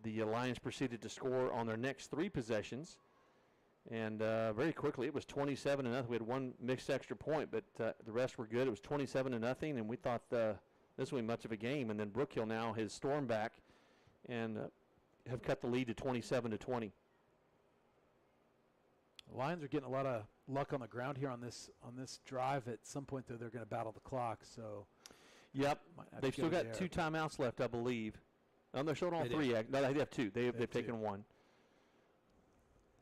The Lions proceeded to score on their next 3 possessions. And very quickly, it was 27-0. We had 1 mixed extra point, but the rest were good. It was 27-0, and we thought this wasn't much of a game. And then Brook Hill now has stormed back and have cut the lead to 27-20. The Lions are getting a lot of luck on the ground here on this drive. At some point, though, they're going to battle the clock. So, yep, they've still got 2 timeouts left, I believe. They're showing all 3. No, they have 2. They've taken 1.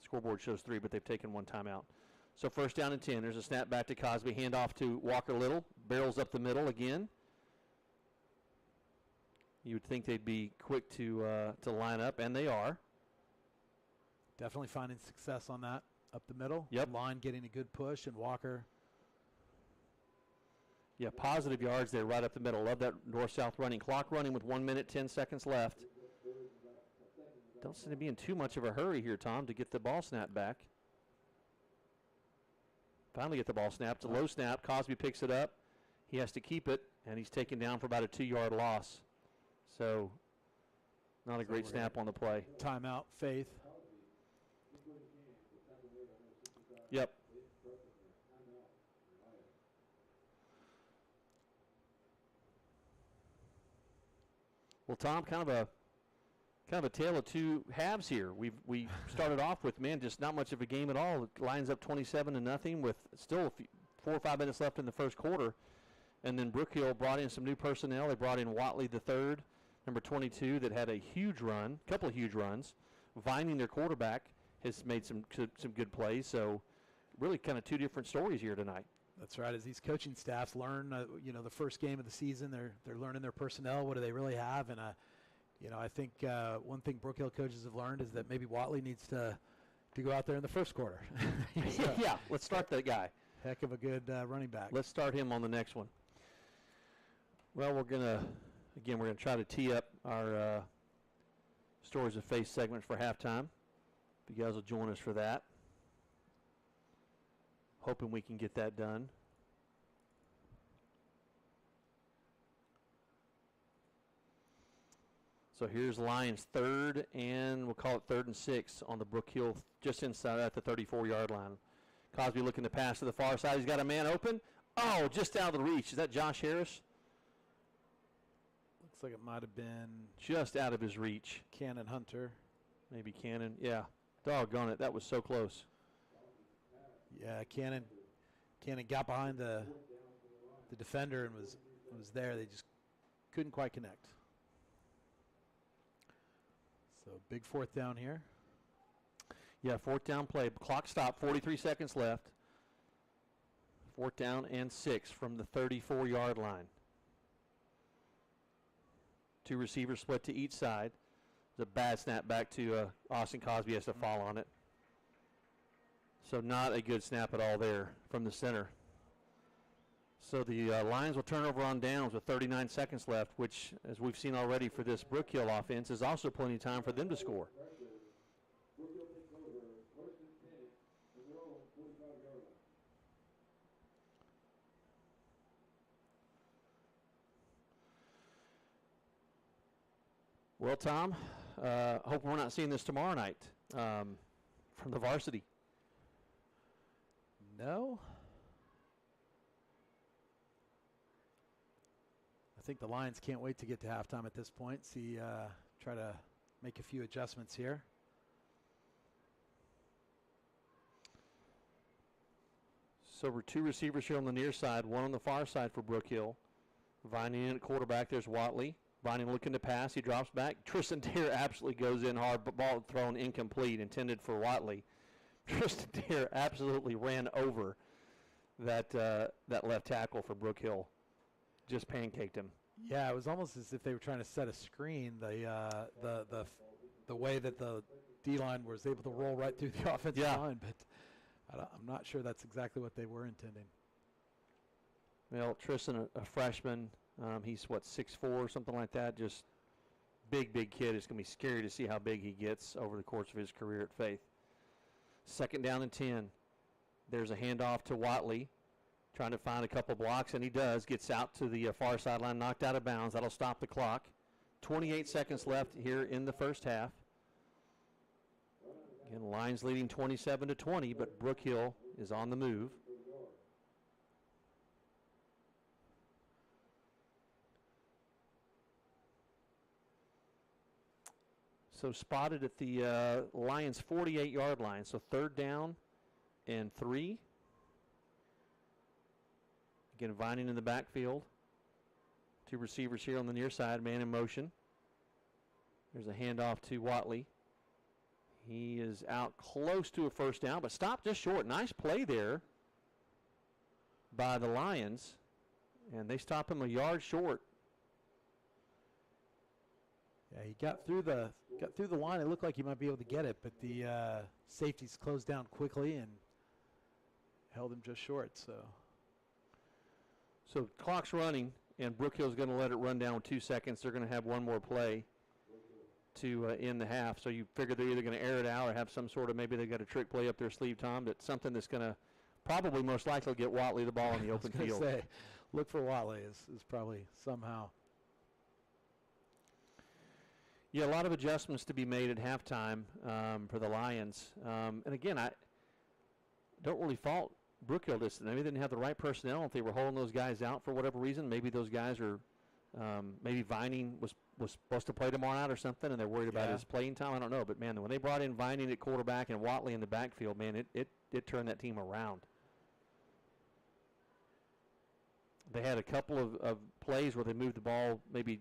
Scoreboard shows 3, but they've taken 1 timeout. So 1st down and 10. There's a snap back to Cosby. Handoff to Walker Little. Barrels up the middle again. You would think they'd be quick to line up, and they are. Definitely finding success on that up the middle. Yep. Line getting a good push, and Walker. Yeah, positive yards there right up the middle. Love that north-south running. Clock running with 1 minute, 10 seconds left. Don't seem to be in too much of a hurry here, Tom, to get the ball snapped back. Finally get the ball snapped. It's a low snap. Cosby picks it up. He has to keep it, and he's taken down for about a 2-yard loss. So not a great snap on the play. Timeout, Faith. Yep. Well, Tom, kind of a tale of 2 halves here. We started off with, man, just not much of a game at all. It lines up 27-0 with still 4 or 5 minutes left in the first quarter. And then Brook Hill brought in some new personnel. They brought in Watley III, number 22, that had a huge run, couple of huge runs. Vining, their quarterback, has made some good plays. So really kind of 2 different stories here tonight. That's right. As these coaching staffs learn, the first game of the season, they're learning their personnel. What do they really have? And I think one thing Brook Hill coaches have learned is that maybe Watley needs to go out there in the first quarter. Yeah, let's start that guy. Heck of a good running back. Let's start him on the next one. Well, we're gonna try to tee up our Stories of Faith segment for halftime. If you guys will join us for that. Hoping we can get that done. So here's Lions 3rd, and we'll call it 3rd and 6 on the Brook Hill, just inside at the 34-yard line. Cosby looking to pass to the far side. He's got a man open. Oh, just out of the reach. Is that Josh Harris? Looks like it might have been Just out of his reach. Cannon Hunter. Maybe Cannon. Yeah. Doggone it. That was so close. Yeah, Cannon got behind the defender and was there. They just couldn't quite connect. So big 4th down here. Yeah, 4th down play. Clock stopped. 43 seconds left. 4th down and 6 from the 34-yard line. 2 receivers split to each side. It's a bad snap back to Austin Cosby. Has to fall on it. So not a good snap at all there from the center. So the Lions will turn over on downs with 39 seconds left, which, as we've seen already for this Brook Hill offense, is also plenty of time for them to score. Well, Tom, hope we're not seeing this tomorrow night from the varsity. No. I think the Lions can't wait to get to halftime at this point. Try to make a few adjustments here. So we're 2 receivers here on the near side, 1 on the far side for Brook Hill. Vining in at quarterback, there's Watley. Vining looking to pass, he drops back. Tristan Deere absolutely goes in hard, but ball thrown incomplete, intended for Watley. Tristan Deere absolutely ran over that left tackle for Brook Hill. Just pancaked him. Yeah, it was almost as if they were trying to set a screen. The way that the D-line was able to roll right through the offensive line, but I'm not sure that's exactly what they were intending. Well, Tristan, a freshman, he's 6'4", something like that. Just big kid. It's going to be scary to see how big he gets over the course of his career at Faith. 2nd down and 10. There's a handoff to Watley, trying to find a couple blocks, and he does. Gets out to the far sideline, knocked out of bounds. That'll stop the clock. 28 seconds left here in the first half. Again, Lions leading 27-20, but Brook Hill is on the move. So spotted at the Lions' 48-yard line. So 3rd down and 3. Again, Vining in the backfield. 2 receivers here on the near side, man in motion. There's a handoff to Watley. He is out close to a first down, but stopped just short. Nice play there by the Lions, and they stop him a yard short. Yeah, he got through the line. It looked like he might be able to get it, but the safeties closed down quickly and held him just short. So clock's running, and Brook Hill's going to let it run down with 2 seconds. They're going to have one more play to end the half. So you figure they're either going to air it out or have some sort of, maybe they got a trick play up their sleeve, Tom, that's something that's going to probably most likely get Watley the ball in the open field. Say, look for Watley is probably somehow. Yeah, a lot of adjustments to be made at halftime for the Lions. And again, I don't really fault Brook Hill this. Maybe they didn't have the right personnel. If they were holding those guys out for whatever reason, maybe those guys are, maybe Vining was supposed to play tomorrow night or something, and they're worried about his playing time. I don't know. But, man, when they brought in Vining at quarterback and Watley in the backfield, man, it turned that team around. They had a couple of plays where they moved the ball maybe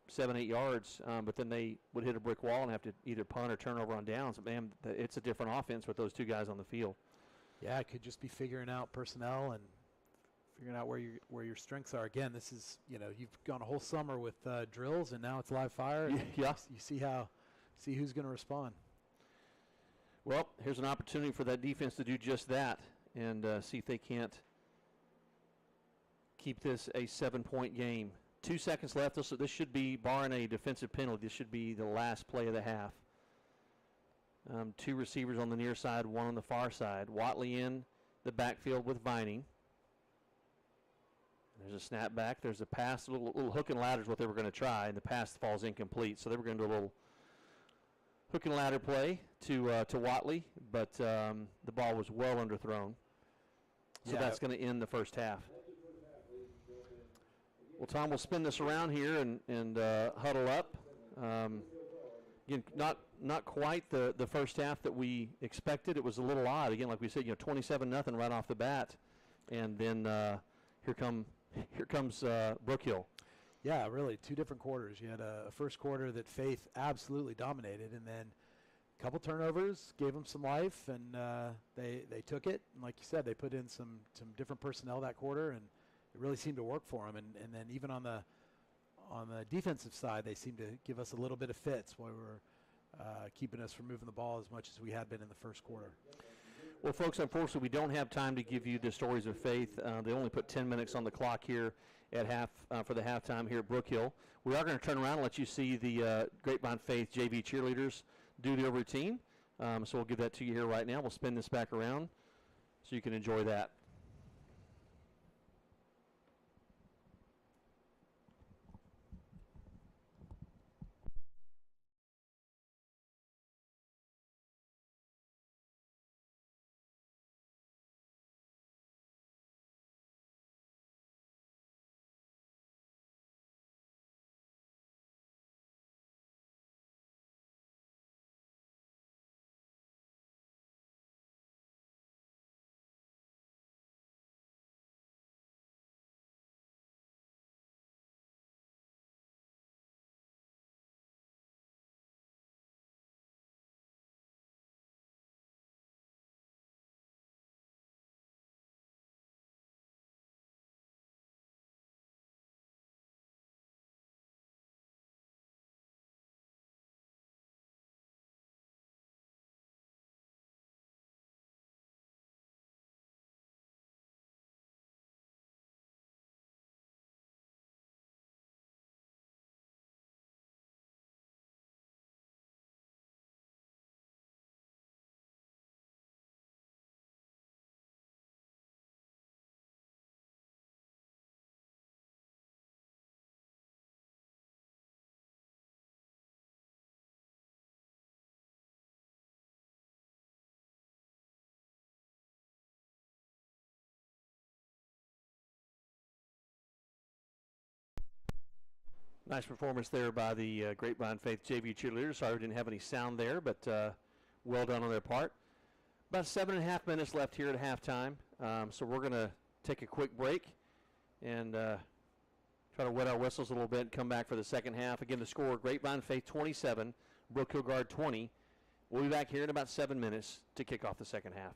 7-8 yards, but then they would hit a brick wall and have to either punt or turn over on downs. But, man, it's a different offense with those 2 guys on the field. Yeah, it could just be figuring out personnel and figuring out where your strengths are. Again, this is, you've gone a whole summer with drills, and now it's live fire. Yeah. You see who's going to respond. Well, here's an opportunity for that defense to do just that and see if they can't keep this a 7-point game. 2 seconds left. This should be, barring a defensive penalty, this should be the last play of the half. 2 receivers on the near side, 1 on the far side. Watley in the backfield with Vining. There's a snap back. There's a pass. A little hook and ladder is what they were going to try, and the pass falls incomplete. So they were going to do a little hook and ladder play to Watley, but the ball was well underthrown. So that's going to end the first half. Well, Tom, we'll spin this around here and huddle up. Again, not quite the first half that we expected. It was a little odd. Again, like we said, 27-0 right off the bat, and then here comes Brook Hill. Yeah, really, 2 different quarters. You had a first quarter that Faith absolutely dominated, and then a couple turnovers gave them some life, and they took it. And like you said, they put in some different personnel that quarter, and it really seemed to work for them. And then even on the defensive side, they seemed to give us a little bit of fits while we were keeping us from moving the ball as much as we had been in the first quarter. Well, folks, unfortunately, we don't have time to give you the stories of Faith. They only put 10 minutes on the clock here at for the halftime here at Brook Hill. We are going to turn around and let you see the Grapevine Faith JV cheerleaders do their routine. So we'll give that to you here right now. We'll spin this back around so you can enjoy that. Nice performance there by the Grapevine Faith JV cheerleaders. Sorry we didn't have any sound there, but well done on their part. About 7.5 minutes left here at halftime, so we're going to take a quick break and try to wet our whistles a little bit and come back for the second half. Again, the score, Grapevine Faith 27, Brook Hill 20. We'll be back here in about 7 minutes to kick off the second half.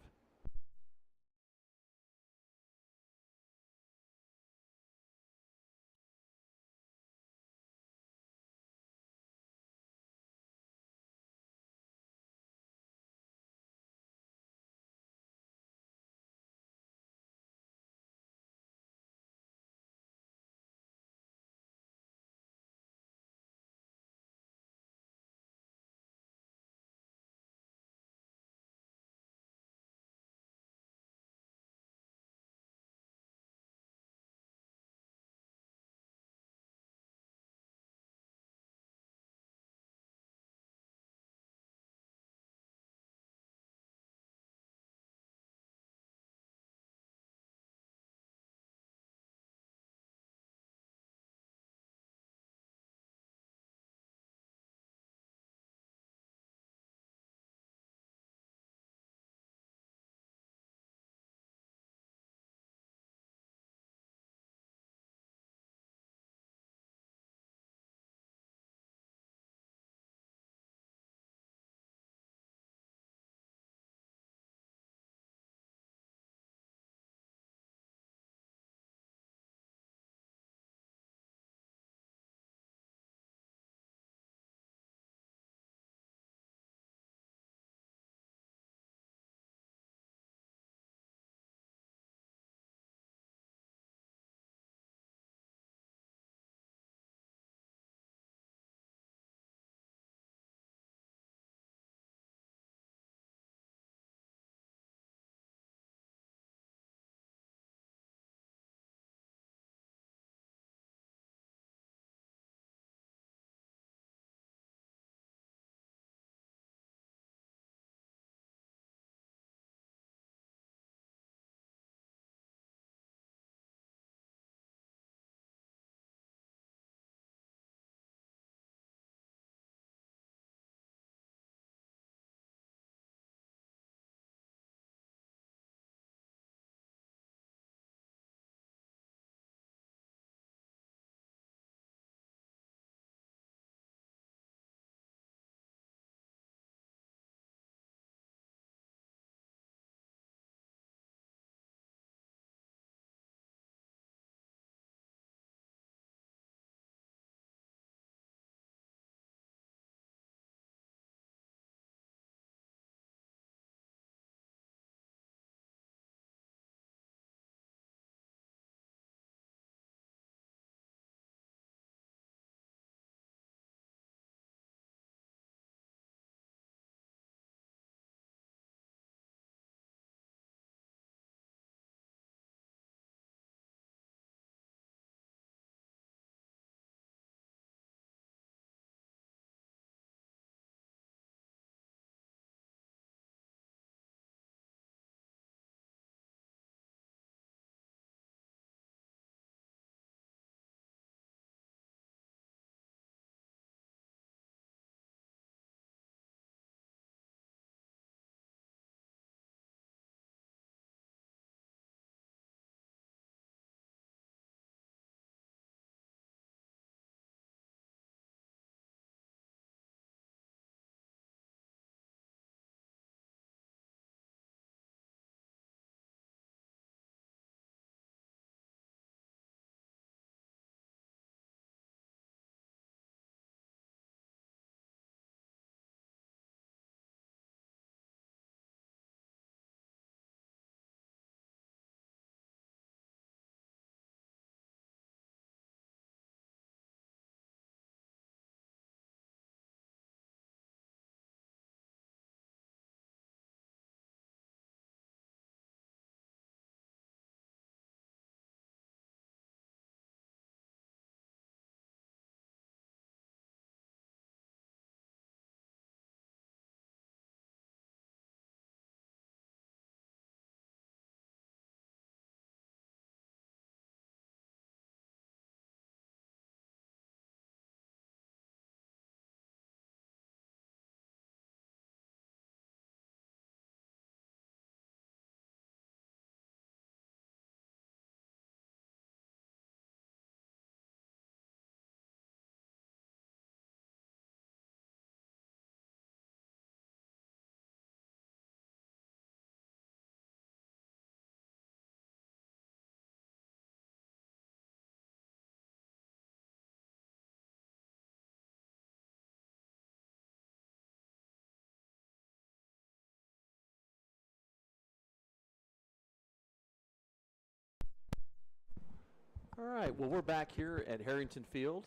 All right, well, we're back here at Herrington Field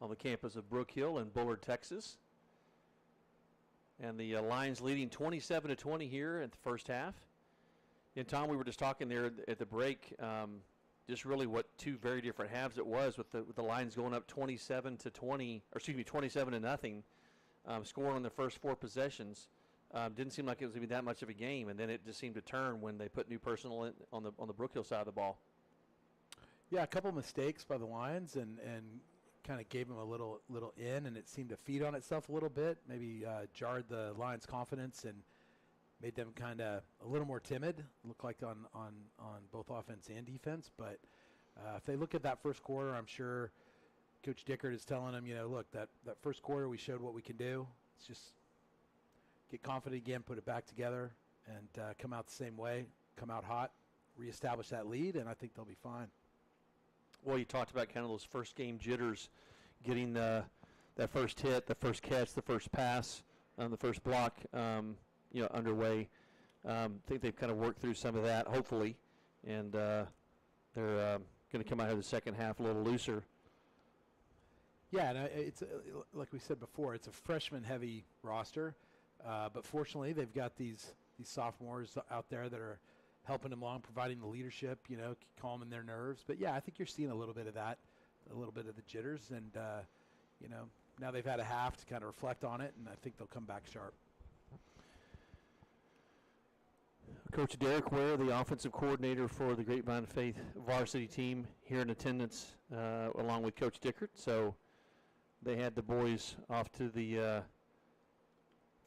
on the campus of Brook Hill in Bullard, Texas. And the Lions leading 27-20 here at the first half. And, Tom, we were just talking there at the break, just really what two very different halves it was with the Lions going up 27-0, scoring on the first 4 possessions. Didn't seem like it was going to be that much of a game, and then it just seemed to turn when they put new personnel in on the Brook Hill side of the ball. Yeah, a couple mistakes by the Lions and kind of gave them a little in, and it seemed to feed on itself a little bit. Maybe jarred the Lions' confidence and made them kind of a little more timid. Looked like on both offense and defense. But if they look at that first quarter, I'm sure Coach Dickert is telling them, look, that first quarter we showed what we can do. It's just get confident again, put it back together, and come out the same way, come out hot, reestablish that lead, and I think they'll be fine. Well, you talked about kind of those first game jitters, getting that first hit, the first catch, the first pass, the first block, underway. I think they've kind of worked through some of that, hopefully, and they're going to come out here the second half a little looser. Yeah, and it's like we said before, it's a freshman-heavy roster, but fortunately they've got these sophomores out there that are helping them along, providing the leadership, calming their nerves. But, yeah, I think you're seeing a little bit of that, a little bit of the jitters. And, now they've had a half to kind of reflect on it, and I think they'll come back sharp. Coach Derek Ware, the offensive coordinator for the Grapevine Faith varsity team, here in attendance along with Coach Dickert. So they had the boys off to the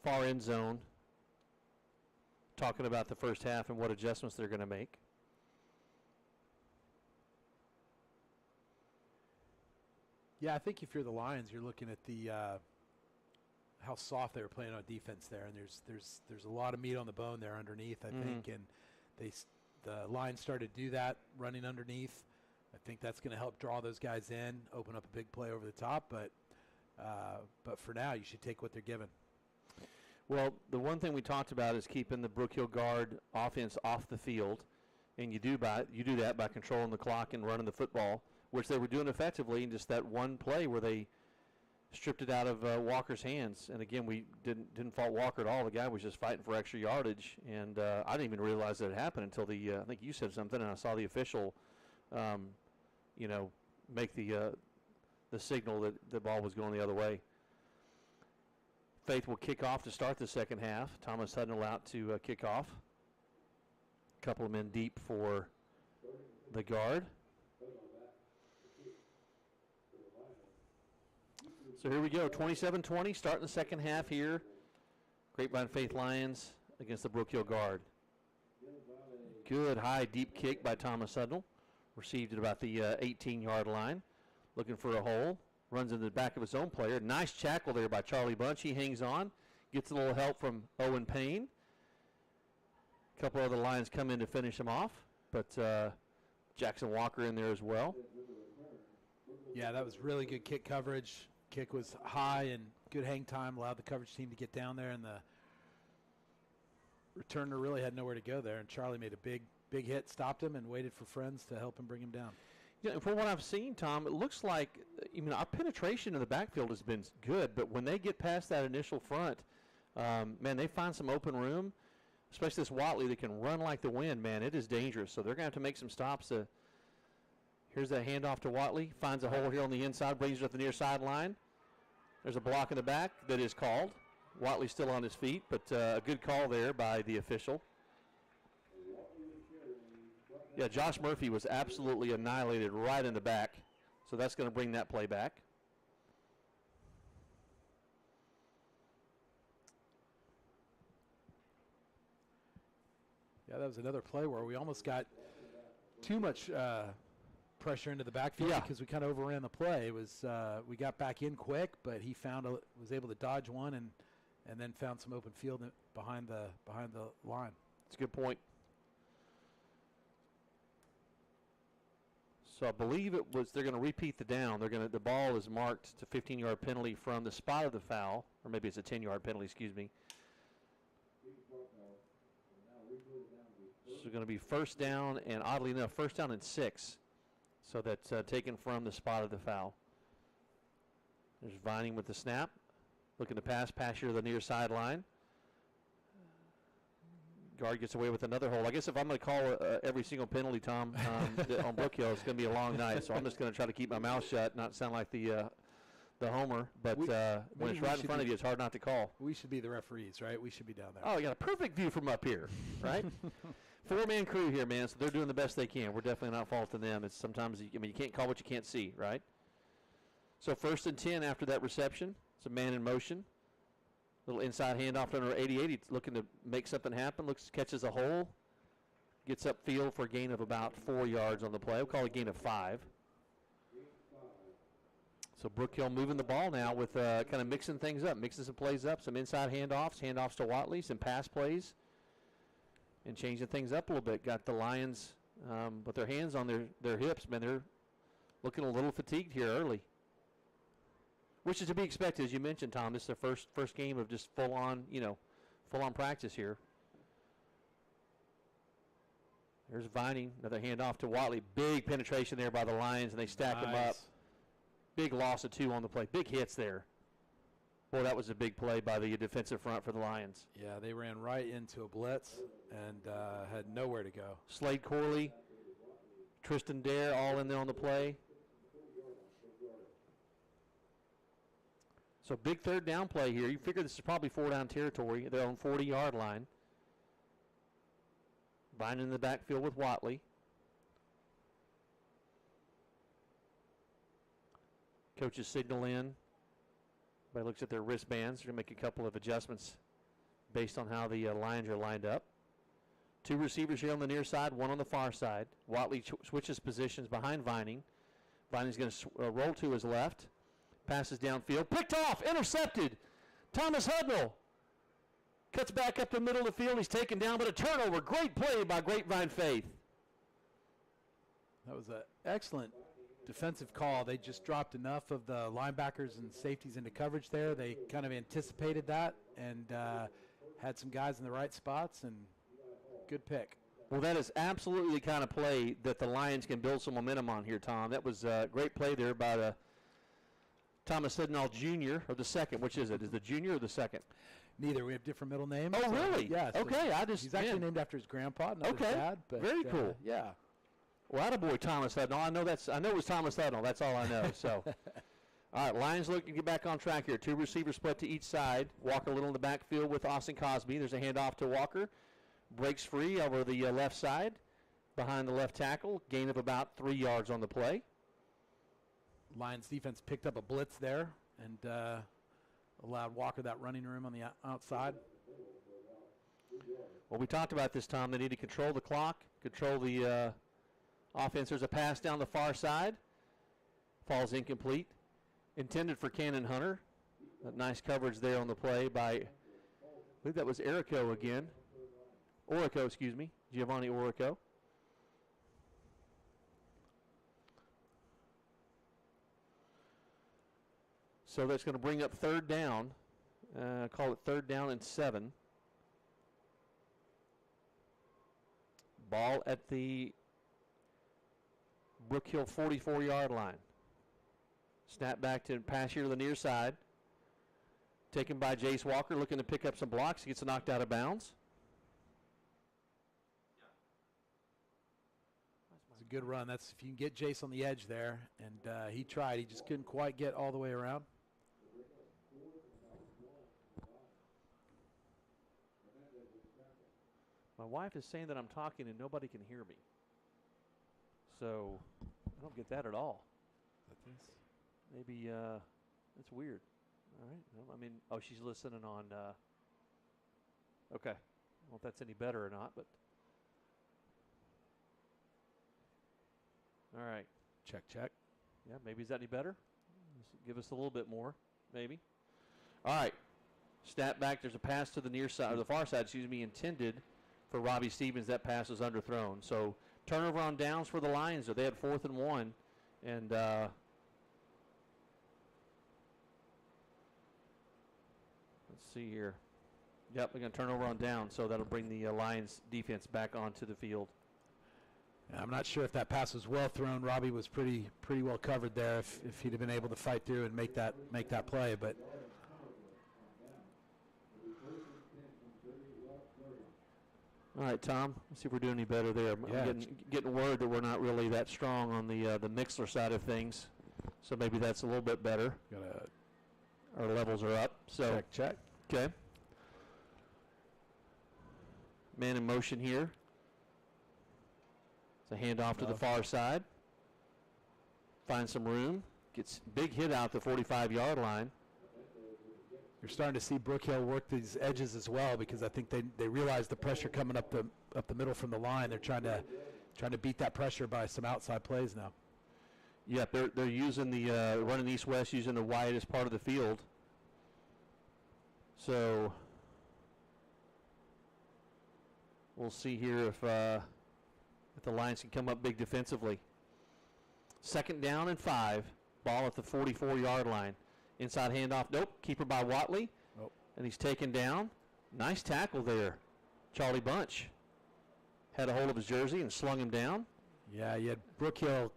far end zone, talking about the first half and what adjustments they're going to make. Yeah, I think if you're the Lions, you're looking at the how soft they were playing on defense there, and there's a lot of meat on the bone there underneath, I think, and the Lions started to do that, running underneath. I think that's going to help draw those guys in, open up a big play over the top, but for now, you should take what they're given. Well, the one thing we talked about is keeping the Brook Hill guard offense off the field, and you do that by controlling the clock and running the football, which they were doing effectively in just that one play where they stripped it out of Walker's hands. And again, we didn't fault Walker at all. The guy was just fighting for extra yardage, and I didn't even realize that it happened until I think you said something, and I saw the official, make the signal that the ball was going the other way. Faith will kick off to start the second half. Thomas Hudnall out to kick off. A couple of men deep for the guard. So here we go, 27-20, starting the second half here. Grapevine Faith Lions against the Brook Hill guard. Good high, deep kick by Thomas Hudnall. Received at about the 18-yard line. Looking for a hole. Runs into the back of his own player. Nice tackle there by Charlie Bunch. He hangs on. Gets a little help from Owen Payne. A couple other Lions come in to finish him off. But Jackson Walker in there as well. Yeah, that was really good kick coverage. Kick was high and good hang time. Allowed the coverage team to get down there. And the returner really had nowhere to go there. And Charlie made a big hit, stopped him, and waited for friends to help him bring him down. Yeah, from what I've seen, Tom, it looks like our penetration in the backfield has been good, but when they get past that initial front, they find some open room, especially this Watley that can run like the wind, man. It is dangerous, so they're going to have to make some stops. Here's that handoff to Watley, finds a hole here on the inside, brings it up the near sideline. There's a block in the back that is called. Watley's still on his feet, but a good call there by the official. Yeah, Josh Murphy was absolutely annihilated right in the back, so that's going to bring that play back. Yeah, that was another play where we almost got too much pressure into the backfield because we kind of overran the play. It was we got back in quick, but he was able to dodge one and then found some open field behind the line. That's a good point. So I believe they're going to repeat the down. The ball is marked to 15-yard penalty from the spot of the foul, or maybe it's a 10-yard penalty, excuse me. So it's going to be first down, and oddly enough, first down and 6. So that's taken from the spot of the foul. There's Vining with the snap. Looking to pass here to the near sideline. Guard gets away with another hold. I guess if I'm going to call every single penalty, Tom, on Brook Hill, it's going to be a long night. So I'm just going to try to keep my mouth shut, not sound like the homer. But when it's right in front of you, it's hard not to call. We should be the referees, right? We should be down there. Oh, you got a perfect view from up here, right? 4-man crew here, man, so they're doing the best they can. We're definitely not faulting them. It's sometimes, you can't call what you can't see, right? So 1st and 10 after that reception. It's a man in motion. Little inside handoff to number 88. He's looking to make something happen. Catches a hole. Gets upfield for a gain of about 4 yards on the play. We'll call it a gain of 5. So Brook Hill moving the ball now with kind of mixing things up, mixing some plays up, some inside handoffs to Watley, some pass plays, and changing things up a little bit. Got the Lions with their hands on their hips, man. They're looking a little fatigued here early, which is to be expected, as you mentioned, Tom. This is their first game of just full on practice here. There's Vining, another handoff to Watley. Big penetration there by the Lions, and they stack them up. Big loss of 2 on the play. Big hits there. Boy, that was a big play by the defensive front for the Lions. Yeah, they ran right into a blitz and had nowhere to go. Slade Corley, Tristan Dare all in there on the play. So big 3rd down play here. You figure this is probably 4-down territory. They're on 40-yard line. Vining in the backfield with Watley. Coaches signal in. Everybody looks at their wristbands. They're going to make a couple of adjustments based on how the Lions are lined up. 2 receivers here on the near side, 1 on the far side. Watley switches positions behind Vining. Vining's going to roll to his left. Passes downfield. Picked off. Intercepted. Thomas Hudnall cuts back up the middle of the field. He's taken down, but a turnover. Great play by Grapevine Faith. That was an excellent defensive call. They just dropped enough of the linebackers and safeties into coverage there. They kind of anticipated that and had some guys in the right spots, and good pick. Well, that is absolutely the kind of play that the Lions can build some momentum on here, Tom. That was a great play there by Thomas Hudnall Jr., or the second. Which is it? Is the junior or the second? Neither. We have different middle names. Oh, really? Yeah. So okay. he's actually named after his grandpa, not his dad. But, very cool. Yeah. Well, attaboy, Thomas Hudnall. I know it was Thomas Hudnall. That's all I know. So, all right, Lions looking to get back on track here. 2 receivers split to each side. Walker a little in the backfield with Austin Cosby. There's a handoff to Walker. Breaks free over the left side behind the left tackle. Gain of about 3 yards on the play. Lions defense picked up a blitz there and allowed Walker that running room on the outside. Well, we talked about this, Tom. They need to control the clock, control the offense. There's a pass down the far side. Falls incomplete. Intended for Cannon Hunter. Nice coverage there on the play by, I believe that was Orico again. Orico, excuse me. Giovanni Orico. So that's going to bring up 3rd down. Call it 3rd down and 7. Ball at the Brook Hill 44-yard line. Snap back to pass here to the near side. Taken by Jace Walker, looking to pick up some blocks. He gets knocked out of bounds. It's a good run. That's if you can get Jace on the edge there, and he tried. He just couldn't quite get all the way around. My wife is saying that I'm talking and nobody can hear me. So I don't get that at all. Maybe that's weird. All right. Well, I mean, she's listening on. Okay. I don't know if that's any better or not, but. All right. Check. Yeah, maybe is that any better? Give us a little bit more, maybe. All right. Snap back. There's a pass to the near side, or the far side, intended for Robbie Stevens. That pass was underthrown. So turnover on downs for the Lions. So they had 4th and 1. And let's see here. Yep, they're going to turn over on down. So that'll bring the Lions defense back onto the field. I'm not sure if that pass was well thrown. Robbie was pretty well covered there if he'd have been able to fight through and make that play. But All right, Tom, let's see if we're doing any better there. Yeah. I'm getting word that we're not really that strong on the Mixler side of things, so maybe that's a little bit better. Our levels are up. So check. Okay. Man in motion here. It's a handoff to the far side. Finds some room. Gets big hit out the 45-yard line. You're starting to see Brook Hill work these edges as well, because I think they realize the pressure coming up the middle from the line. They're trying to beat that pressure by some outside plays now. Yep, they're using the running east-west, using the widest part of the field. So we'll see here if the Lions can come up big defensively. 2nd down and 5. Ball at the 44-yard line. Inside handoff. Nope. Keeper by Watley. Nope. And he's taken down. Nice tackle there. Charlie Bunch had a hold of his jersey and slung him down. Yeah, you had Brook Hill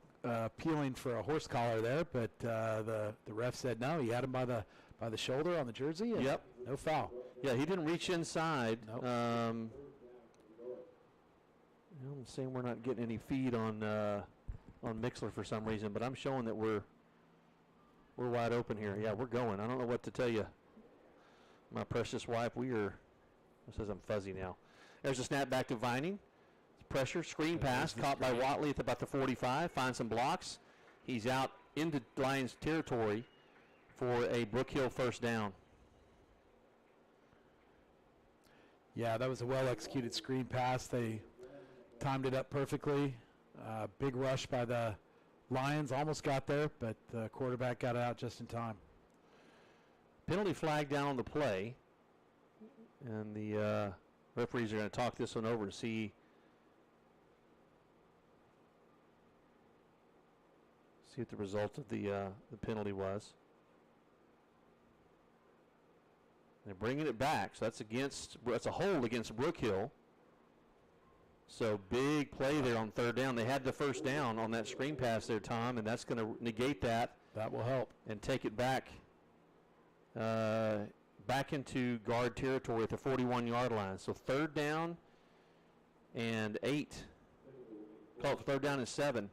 peeling for a horse collar there, but the ref said no. He had him by the shoulder on the jersey. And Yep. No foul. Yeah, he didn't reach inside. Nope. I'm saying we're not getting any feed on Mixler for some reason, but I'm showing that we're wide open here. Yeah, we're going. I don't know what to tell you. My precious wife, it says I'm fuzzy now. There's a snap back to Vining. Pressure, screen pass, caught by Watley at about the 45. Finds some blocks. He's out into Lions territory for a Brook Hill 1st down. Yeah, that was a well-executed screen pass. They timed it up perfectly. Big rush by the Lions, almost got there, but the quarterback got out just in time. Penalty flag down on the play, and the referees are going to talk this one over to see what the result of the penalty was. They're bringing it back, so that's a hold against Brook Hill. So big play there on 3rd down. They had the 1st down on that screen pass there, Tom, and that's going to negate that. That will help. And take it back into guard territory at the 41-yard line. So 3rd down and 8. Call it 3rd down and 7.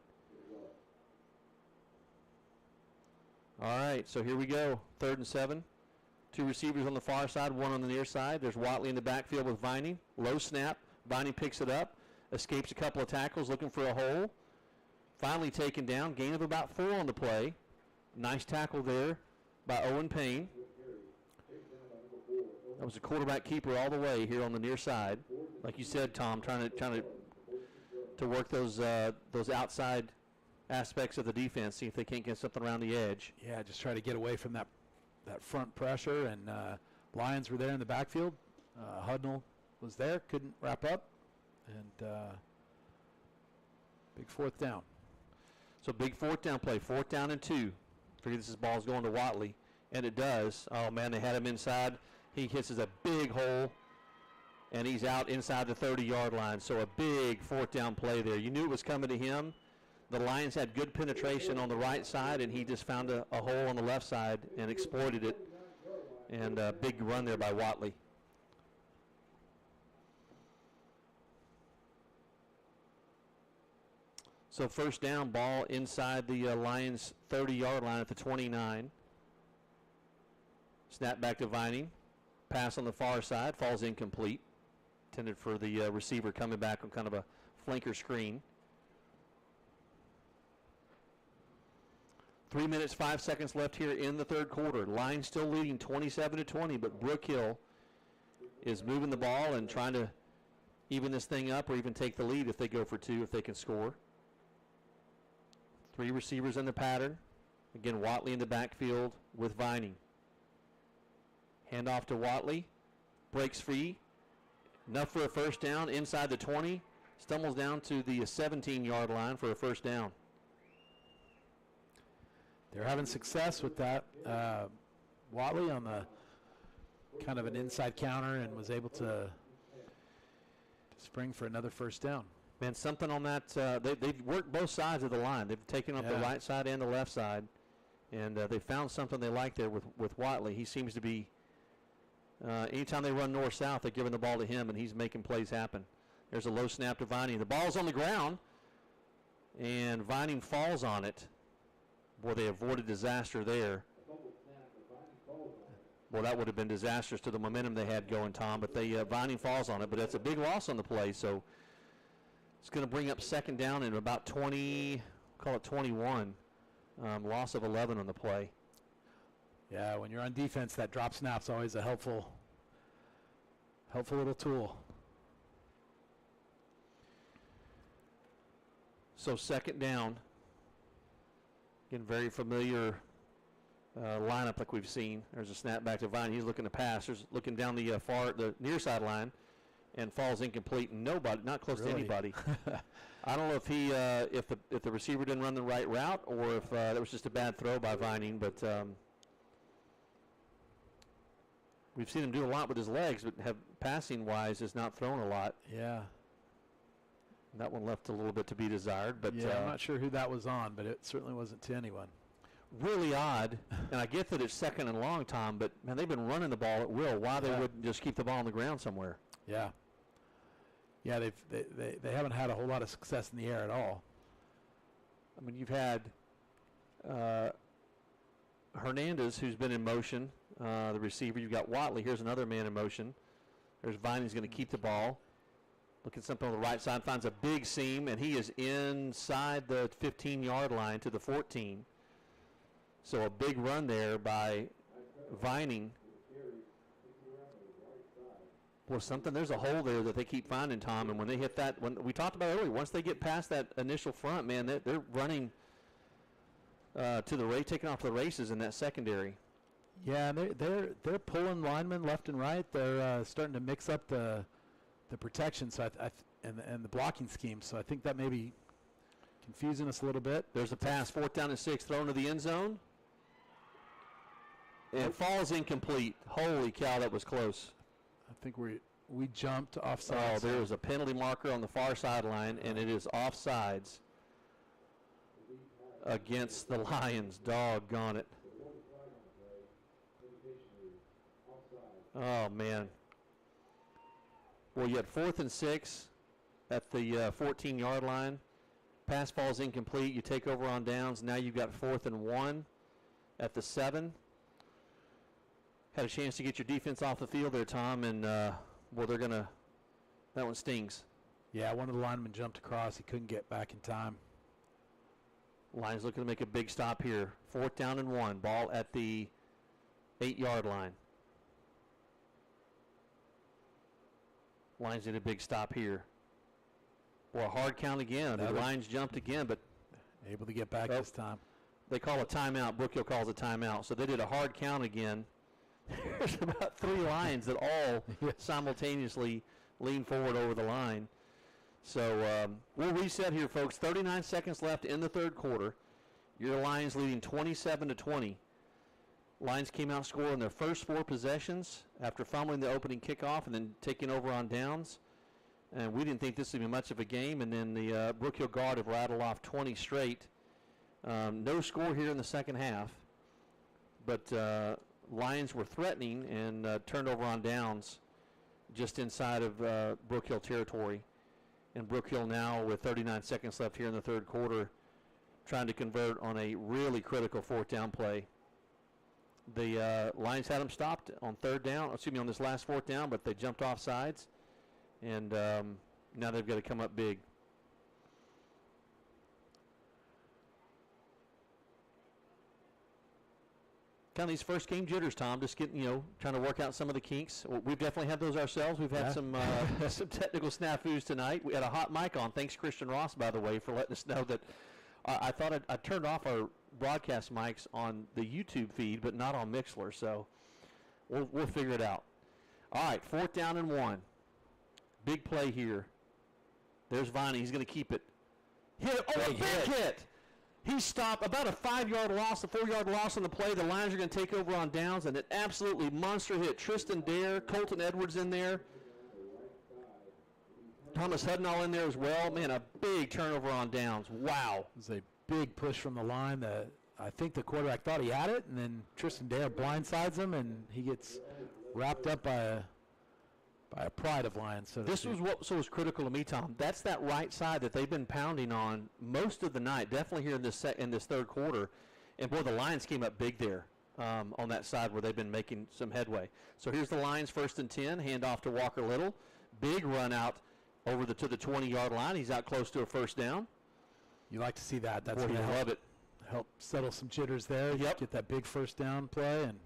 All right, so here we go. 3rd and 7. 2 receivers on the far side, 1 on the near side. There's Watley in the backfield with Vining. Low snap. Vining picks it up. Escapes a couple of tackles looking for a hole. Finally taken down. Gain of about 4 on the play. Nice tackle there by Owen Payne. That was a quarterback keeper all the way here on the near side. Like you said, Tom, trying to work those outside aspects of the defense, see if they can't get something around the edge. Yeah, just try to get away from that front pressure, and Lions were there in the backfield. Hudnall was there, couldn't wrap up, and big 4th down. So big 4th down play, 4th down and 2. Figure this ball's going to Watley, and it does. Oh, man, they had him inside. He hits a big hole, and he's out inside the 30-yard line. So a big 4th down play there. You knew it was coming to him. The Lions had good penetration on the right side, and he just found a hole on the left side and exploited it. And a big run there by Watley. So 1st down, ball inside the Lions 30-yard line at the 29. Snap back to Vining. Pass on the far side, falls incomplete. Intended for the receiver coming back on kind of a flanker screen. 3 minutes, 5 seconds left here in the 3rd quarter. Lions still leading 27-20, but Brook Hill is moving the ball and trying to even this thing up or even take the lead if they go for 2, if they can score. 3 receivers in the pattern. Again, Watley in the backfield with Vining. Handoff to Watley. Breaks free. Enough for a 1st down inside the 20. Stumbles down to the 17-yard line for a 1st down. They're having success with that. Watley on the kind of an inside counter and was able to spring for another 1st down. Man, something on that. They've worked both sides of the line. They've taken up the right side and the left side, and they found something they like there with Watley. He seems to be, anytime they run north-south, they're giving the ball to him, and he's making plays happen. There's a low snap to Vining. The ball's on the ground, and Vining falls on it. Boy, they avoided disaster there. Well, that would have been disastrous to the momentum they had going, Tom, but Vining falls on it. But that's a big loss on the play, so it's going to bring up second down in about 20, call it 21, loss of 11 on the play. Yeah, when you're on defense, that drop snap's always a helpful little tool. So second down. Again, very familiar lineup like we've seen. There's a snap back to Vining. He's looking to pass. There's looking down the near sideline, and falls incomplete. And nobody, not close to anybody. I don't know if if the receiver didn't run the right route, or if that was just a bad throw by Vining. But we've seen him do a lot with his legs, but passing wise has not thrown a lot. Yeah. That one left a little bit to be desired. But I'm not sure who that was on, but it certainly wasn't to anyone. Really odd, and I get that it's second and long, Tom, but, man, they've been running the ball at will. Why they wouldn't just keep the ball on the ground somewhere? Yeah. Yeah, they haven't had a whole lot of success in the air at all. I mean, you've had Hernandez, who's been in motion, the receiver. You've got Watley. Here's another man in motion. There's Vining's going to keep the ball. Look at something on the right side, finds a big seam, and he is inside the 15-yard line to the 14. So a big run there by Vining. Well, there's a hole there that they keep finding, Tom, and when they hit that, when we talked about earlier, once they get past that initial front, man, they're running to the race, taking off the races in that secondary. Yeah, and they're pulling linemen left and right. They're starting to mix up the protection, so and the blocking scheme. So I think that may be confusing us a little bit. There's a pass, 4th down and 6, thrown to the end zone. And falls incomplete. Holy cow, that was close. I think we jumped offsides. Oh, there was a penalty marker on the far sideline, and it is offsides against the Lions. Doggone it. Oh, man. Well, you had 4th and 6 at the 14-yard line. Pass falls incomplete. You take over on downs. Now you've got 4th and 1 at the 7. Had a chance to get your defense off the field there, Tom, and, that one stings. Yeah, one of the linemen jumped across. He couldn't get back in time. Lions looking to make a big stop here. 4th down and 1. Ball at the 8-yard line. Lions did a big stop here. Well, a hard count again. The Lions jumped again, but able to get back this time. They call a timeout. Brook Hill calls a timeout. So they did a hard count again. There's about 3 Lions that all simultaneously lean forward over the line. So we'll reset here, folks. 39 seconds left in the third quarter. Your Lions leading 27-20. Lions came out scoring their first 4 possessions after fumbling the opening kickoff and then taking over on downs. And we didn't think this would be much of a game. And then the Brook Hill Guard have rattled off 20 straight. No score here in the second half. But Lions were threatening and turned over on downs just inside of Brook Hill territory. And Brook Hill now with 39 seconds left here in the third quarter trying to convert on a really critical 4th down play. The Lions had them stopped on on this last 4th down, but they jumped off sides, and now they've got to come up big. Kind of these first game jitters, Tom, just getting, trying to work out some of the kinks. Well, we've definitely had those ourselves. We've had some technical snafus tonight. We had a hot mic on. Thanks, Christian Ross, by the way, for letting us know that I thought I turned off our broadcast mics on the YouTube feed, but not on Mixler, so we'll figure it out. All right, 4th down and 1. Big play here. There's Vining. He's going to keep it. Hit it. Oh, a big hit. He stopped about a 5-yard loss, a 4-yard loss on the play. The Lions are going to take over on downs, and an absolutely monster hit. Tristan Dare, Colton Edwards in there. Thomas Hudnall in there as well. Man, a big turnover on downs. Wow. It was a big push from the line. I think the quarterback thought he had it, and then Tristan Dare blindsides him, and he gets wrapped up by a pride of Lions. So this was what was critical to me, Tom. That's that right side that they've been pounding on most of the night, definitely here in this third quarter. And, boy, the Lions came up big there on that side where they've been making some headway. So here's the Lions 1st and 10, handoff to Walker Little. Big run out over to the 20-yard line. He's out close to a first down. You like to see that. That's Boy, you love it. Help settle some jitters there. Yep. Get that big first down play and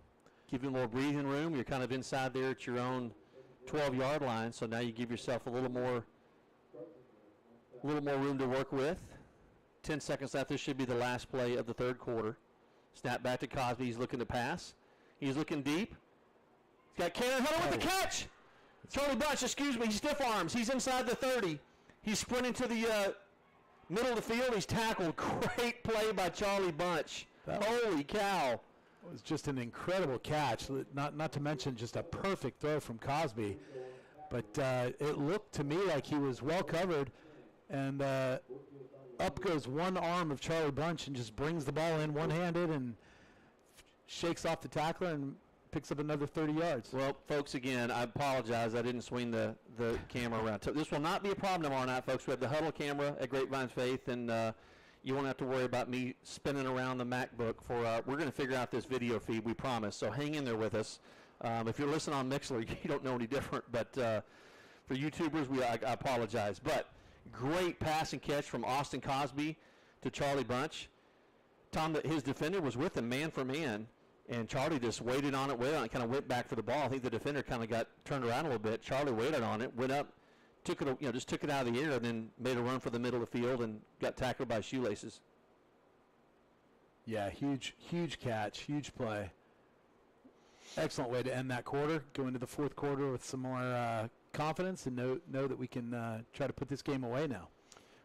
give you a little breathing room. You're kind of inside there at your own 12-yard line, so now you give yourself a little more room to work with. 10 seconds left. This should be the last play of the third quarter. Snap back to Cosby. He's looking to pass. He's looking deep. He's got Karen Huddle with the catch. Charlie Bunch, he stiff arms. He's inside the 30. He's sprinting to the middle of the field. He's tackled. Great play by Charlie Bunch. Holy cow. It was just an incredible catch, not to mention just a perfect throw from Cosby. But it looked to me like he was well covered, and up goes one arm of Charlie Bunch and just brings the ball in one-handed and shakes off the tackler and picks up another 30 yards. Well, folks, again, I apologize. I didn't swing the camera around. This will not be a problem tomorrow night, folks. We have the huddle camera at Grapevine Faith, and you won't have to worry about me spinning around the MacBook. We're going to figure out this video feed, we promise. So hang in there with us. If you're listening on Mixler, you don't know any different. But for YouTubers, I apologize. But great pass and catch from Austin Cosby to Charlie Bunch. Tom, his defender was with him man for man. And Charlie just waited on it, kind of went back for the ball. I think the defender kind of got turned around a little bit. Charlie waited on it, went up, took it out of the air, and then made a run for the middle of the field and got tackled by shoelaces. Yeah, huge catch, huge play. Excellent way to end that quarter. Go into the fourth quarter with some more confidence and know that we can try to put this game away now.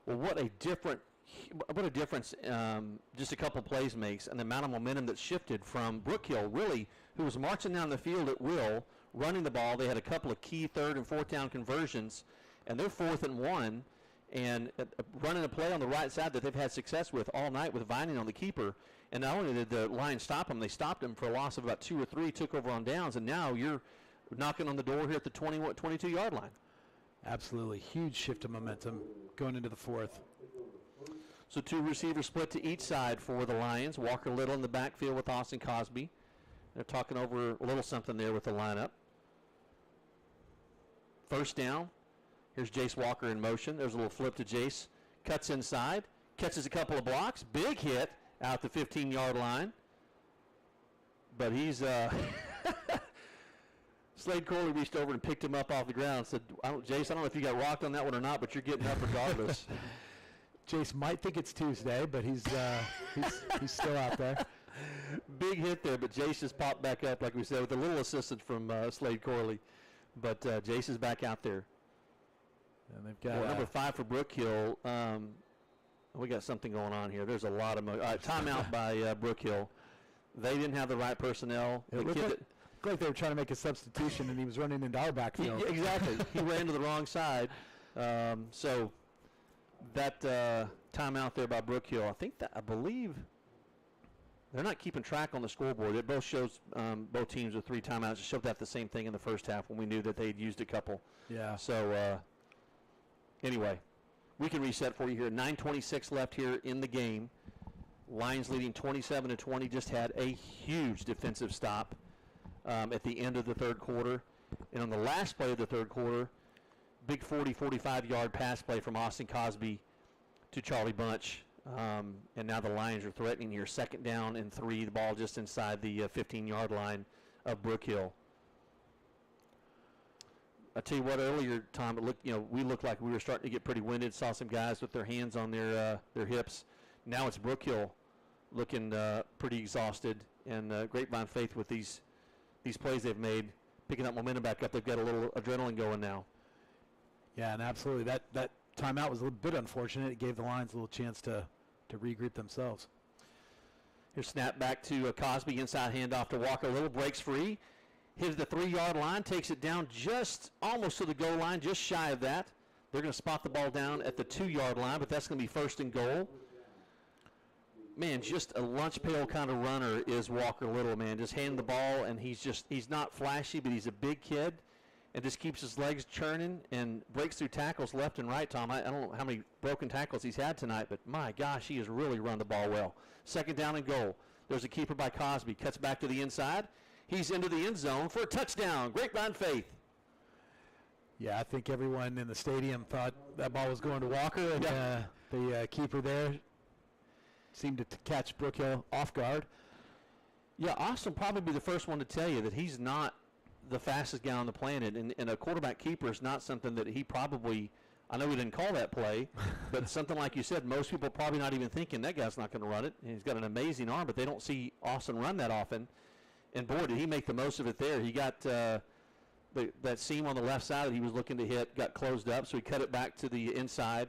Well, what a difference just a couple plays makes, and the amount of momentum that shifted from Brook Hill, really, who was marching down the field at will, running the ball. They had a couple of key third and fourth down conversions, and they're 4th and 1, and running a play on the right side that they've had success with all night with Vining on the keeper. And not only did the Lions stop them, they stopped them for a loss of about 2 or 3, took over on downs, and now you're knocking on the door here at the 22-yard line. Absolutely. Huge shift of momentum going into the fourth. So 2 receivers split to each side for the Lions. Walker Little in the backfield with Austin Cosby. They're talking over a little something there with the lineup. First down. Here's Jace Walker in motion. There's a little flip to Jace. Cuts inside. Catches a couple of blocks. Big hit out the 15-yard line. But he's Slade Corley reached over and picked him up off the ground and said, Jace, I don't know if you got rocked on that one or not, but you're getting up regardless. Jace might think it's Tuesday, but he's still out there. Big hit there, but Jace has popped back up, like we said, with a little assistance from Slade Corley. But Jace is back out there. And they've got number 5 for Brook Hill. We got something going on here. There's a lot of timeout by Brook Hill. They didn't have the right personnel. It looked like they were trying to make a substitution, and he was running into our backfield. Exactly. He ran to the wrong side. So that timeout there by Brook Hill, I believe they're not keeping track on the scoreboard. It both shows both teams with 3 timeouts. It showed that the same thing in the first half when we knew that they'd used a couple. Yeah. So anyway, we can reset for you here. 9:26 left here in the game. Lions leading 27-20. Just had a huge defensive stop at the end of the third quarter. And on the last play of the third quarter, big 45-yard pass play from Austin Cosby to Charlie Bunch. And now the Lions are threatening here. 2nd down and 3. The ball just inside the 15-yard line of Brook Hill. I tell you what, earlier, Tom, we looked like we were starting to get pretty winded. Saw some guys with their hands on their hips. Now it's Brook Hill looking pretty exhausted. And Grapevine Faith with these plays they've made, picking up momentum back up. They've got a little adrenaline going now. Yeah, and absolutely. That timeout was a little bit unfortunate. It gave the Lions a little chance to regroup themselves. Here's snap back to Cosby, inside handoff to Walker. Little breaks free. Hits the 3-yard line, takes it down just almost to the goal line, just shy of that. They're going to spot the ball down at the 2-yard line, but that's going to be first and goal. Man, just a lunch pail kind of runner is Walker Little, man. Just hand the ball, and he's not flashy, but he's a big kid and just keeps his legs churning and breaks through tackles left and right, Tom. I don't know how many broken tackles he's had tonight, but my gosh, he has really run the ball well. Second down and goal. There's a keeper by Cosby. Cuts back to the inside. He's into the end zone for a touchdown. Grapevine Faith. Yeah, I think everyone in the stadium thought that ball was going to Walker, and the keeper there seemed to catch Brook Hill off guard. Yeah, Austin probably be the first one to tell you that he's not the fastest guy on the planet, and a quarterback keeper is not something that he probably, I know he didn't call that play, but something like you said, most people are probably not even thinking that guy's not going to run it. And he's got an amazing arm, but they don't see Austin run that often. And boy, did he make the most of it there. He got that seam on the left side that he was looking to hit, got closed up, so he cut it back to the inside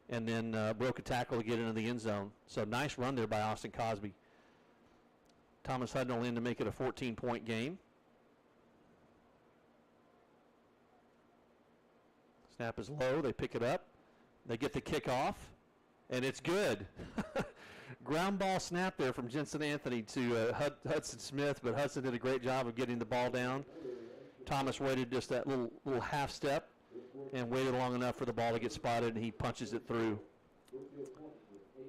and then broke a tackle to get into the end zone. So nice run there by Austin Cosby. Thomas Hudnall in to make it a 14-point game. Snap is low. They pick it up. They get the kickoff, and it's good. Ground ball snap there from Jensen Anthony to Hudson Smith, but Hudson did a great job of getting the ball down. Thomas waited just that little half step and waited long enough for the ball to get spotted, and he punches it through.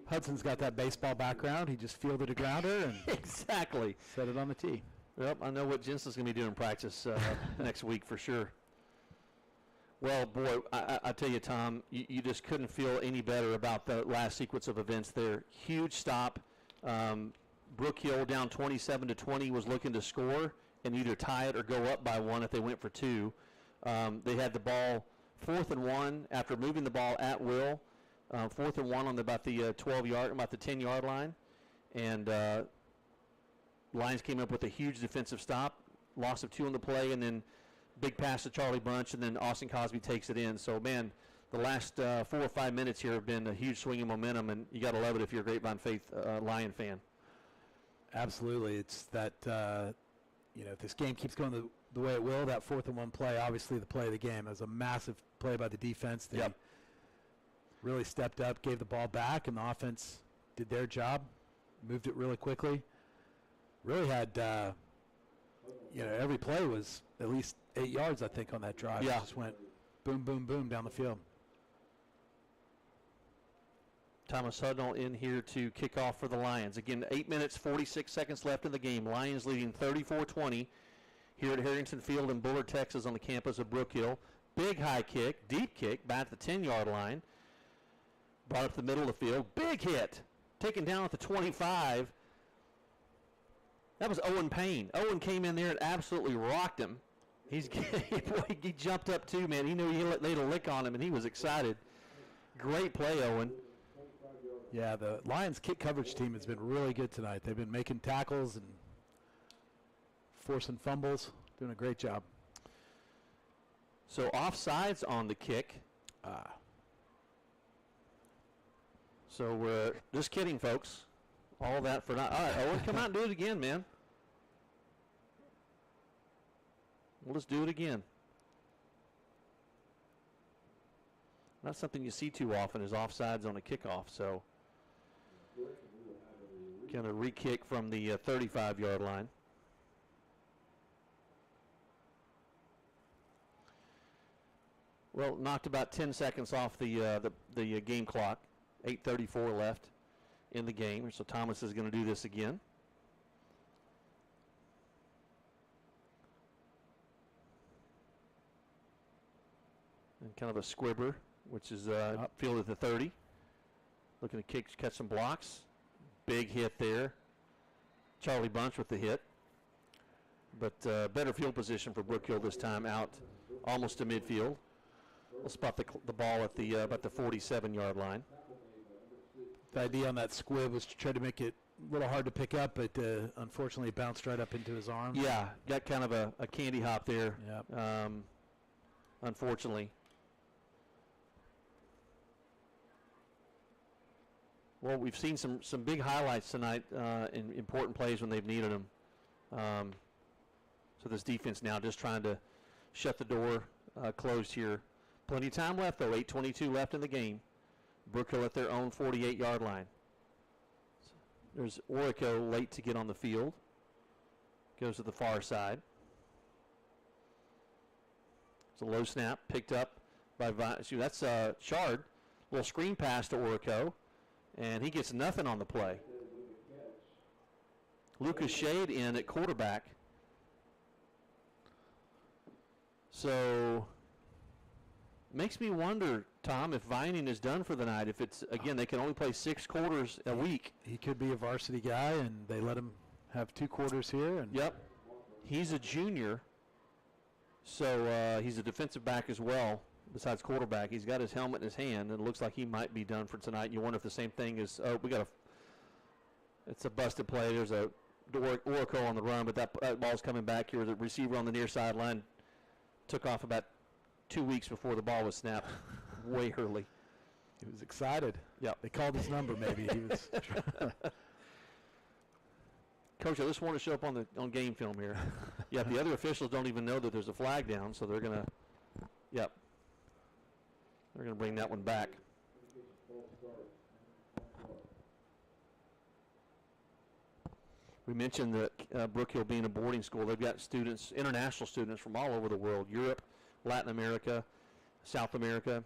Hudson's got that baseball background. He just fielded a grounder and exactly set it on the tee. Yep, I know what Jensen's going to be doing in practice next week for sure. Well, boy, I tell you, Tom, you just couldn't feel any better about the last sequence of events there. Huge stop. Brook Hill down 27-20 was looking to score and either tie it or go up by one if they went for two. They had the ball 4th and 1 after moving the ball at will. 4th and 1 on about the 10-yard line. And Lions came up with a huge defensive stop, loss of 2 on the play, and then big pass to Charlie Bunch, and then Austin Cosby takes it in. So, man, the last 4 or 5 minutes here have been a huge swing in momentum, and you got to love it if you're a Grapevine Faith Lion fan. Absolutely. It's that, if this game keeps going the way it will, that 4th and 1 play, obviously the play of the game. It was a massive play by the defense. They really stepped up, gave the ball back, and the offense did their job, moved it really quickly. Really had, every play was at least 8 yards, I think, on that drive. Yeah. It just went boom, boom, boom down the field. Thomas Hudnall in here to kick off for the Lions. Again, 8 minutes, 46 seconds left in the game. Lions leading 34-20 here at Herrington Field in Bullard, Texas, on the campus of Brook Hill. Big high kick, deep kick, back at the 10-yard line. Brought up the middle of the field. Big hit. Taken down at the 25. That was Owen Payne. Owen came in there and absolutely rocked him. He jumped up too, man. He knew he laid a lick on him, and he was excited. Great play, Owen. Yeah, the Lions kick coverage team has been really good tonight. They've been making tackles and forcing fumbles, doing a great job. So offsides on the kick. So we're just kidding, folks. All that for not. All right, Owen, come out and do it again, man. We'll just do it again. Not something you see too often is offsides on a kickoff, so going to re-kick from the 35-yard line. Well, knocked about 10 seconds off the game clock. 8:34 left in the game, so Thomas is going to do this again. And kind of a squibber, which is field at the 30. Looking to catch some blocks. Big hit there. Charlie Bunch with the hit. But better field position for Brook Hill this time, out almost to midfield. We'll spot the ball at the about the 47-yard line. The idea on that squib was to try to make it a little hard to pick up, but unfortunately it bounced right up into his arm. Yeah, got kind of a candy hop there, unfortunately. Well, we've seen some big highlights tonight in important plays when they've needed them. So this defense now just trying to shut the door closed here. Plenty of time left, though. 8:22 left in the game. Brook Hill at their own 48-yard line. There's Orico late to get on the field. Goes to the far side. It's a low snap picked up by that's Shard. Little screen pass to Orico, and he gets nothing on the play. Lucas Shade in at quarterback. So makes me wonder, Tom, if Vining is done for the night. If it's, again, they can only play 6 quarters a week. He could be a varsity guy, and they let him have 2 quarters here. And Yep. He's a junior, so he's a defensive back as well, besides quarterback. He's got his helmet in his hand, and it looks like he might be done for tonight. You wonder if the same thing is, it's a busted play. There's a Orico on the run, but that ball's coming back here. The receiver on the near sideline took off about 2 weeks before the ball was snapped, way early. he was excited. Yep. They called his number, maybe. He was. Coach, I just want to show up on game film here. Yeah, the other officials don't even know that there's a flag down, so they're going to, yep. They're going to bring that one back. We mentioned that Brook Hill being a boarding school, they've got students, international students from all over the world, Europe, Latin America, South America,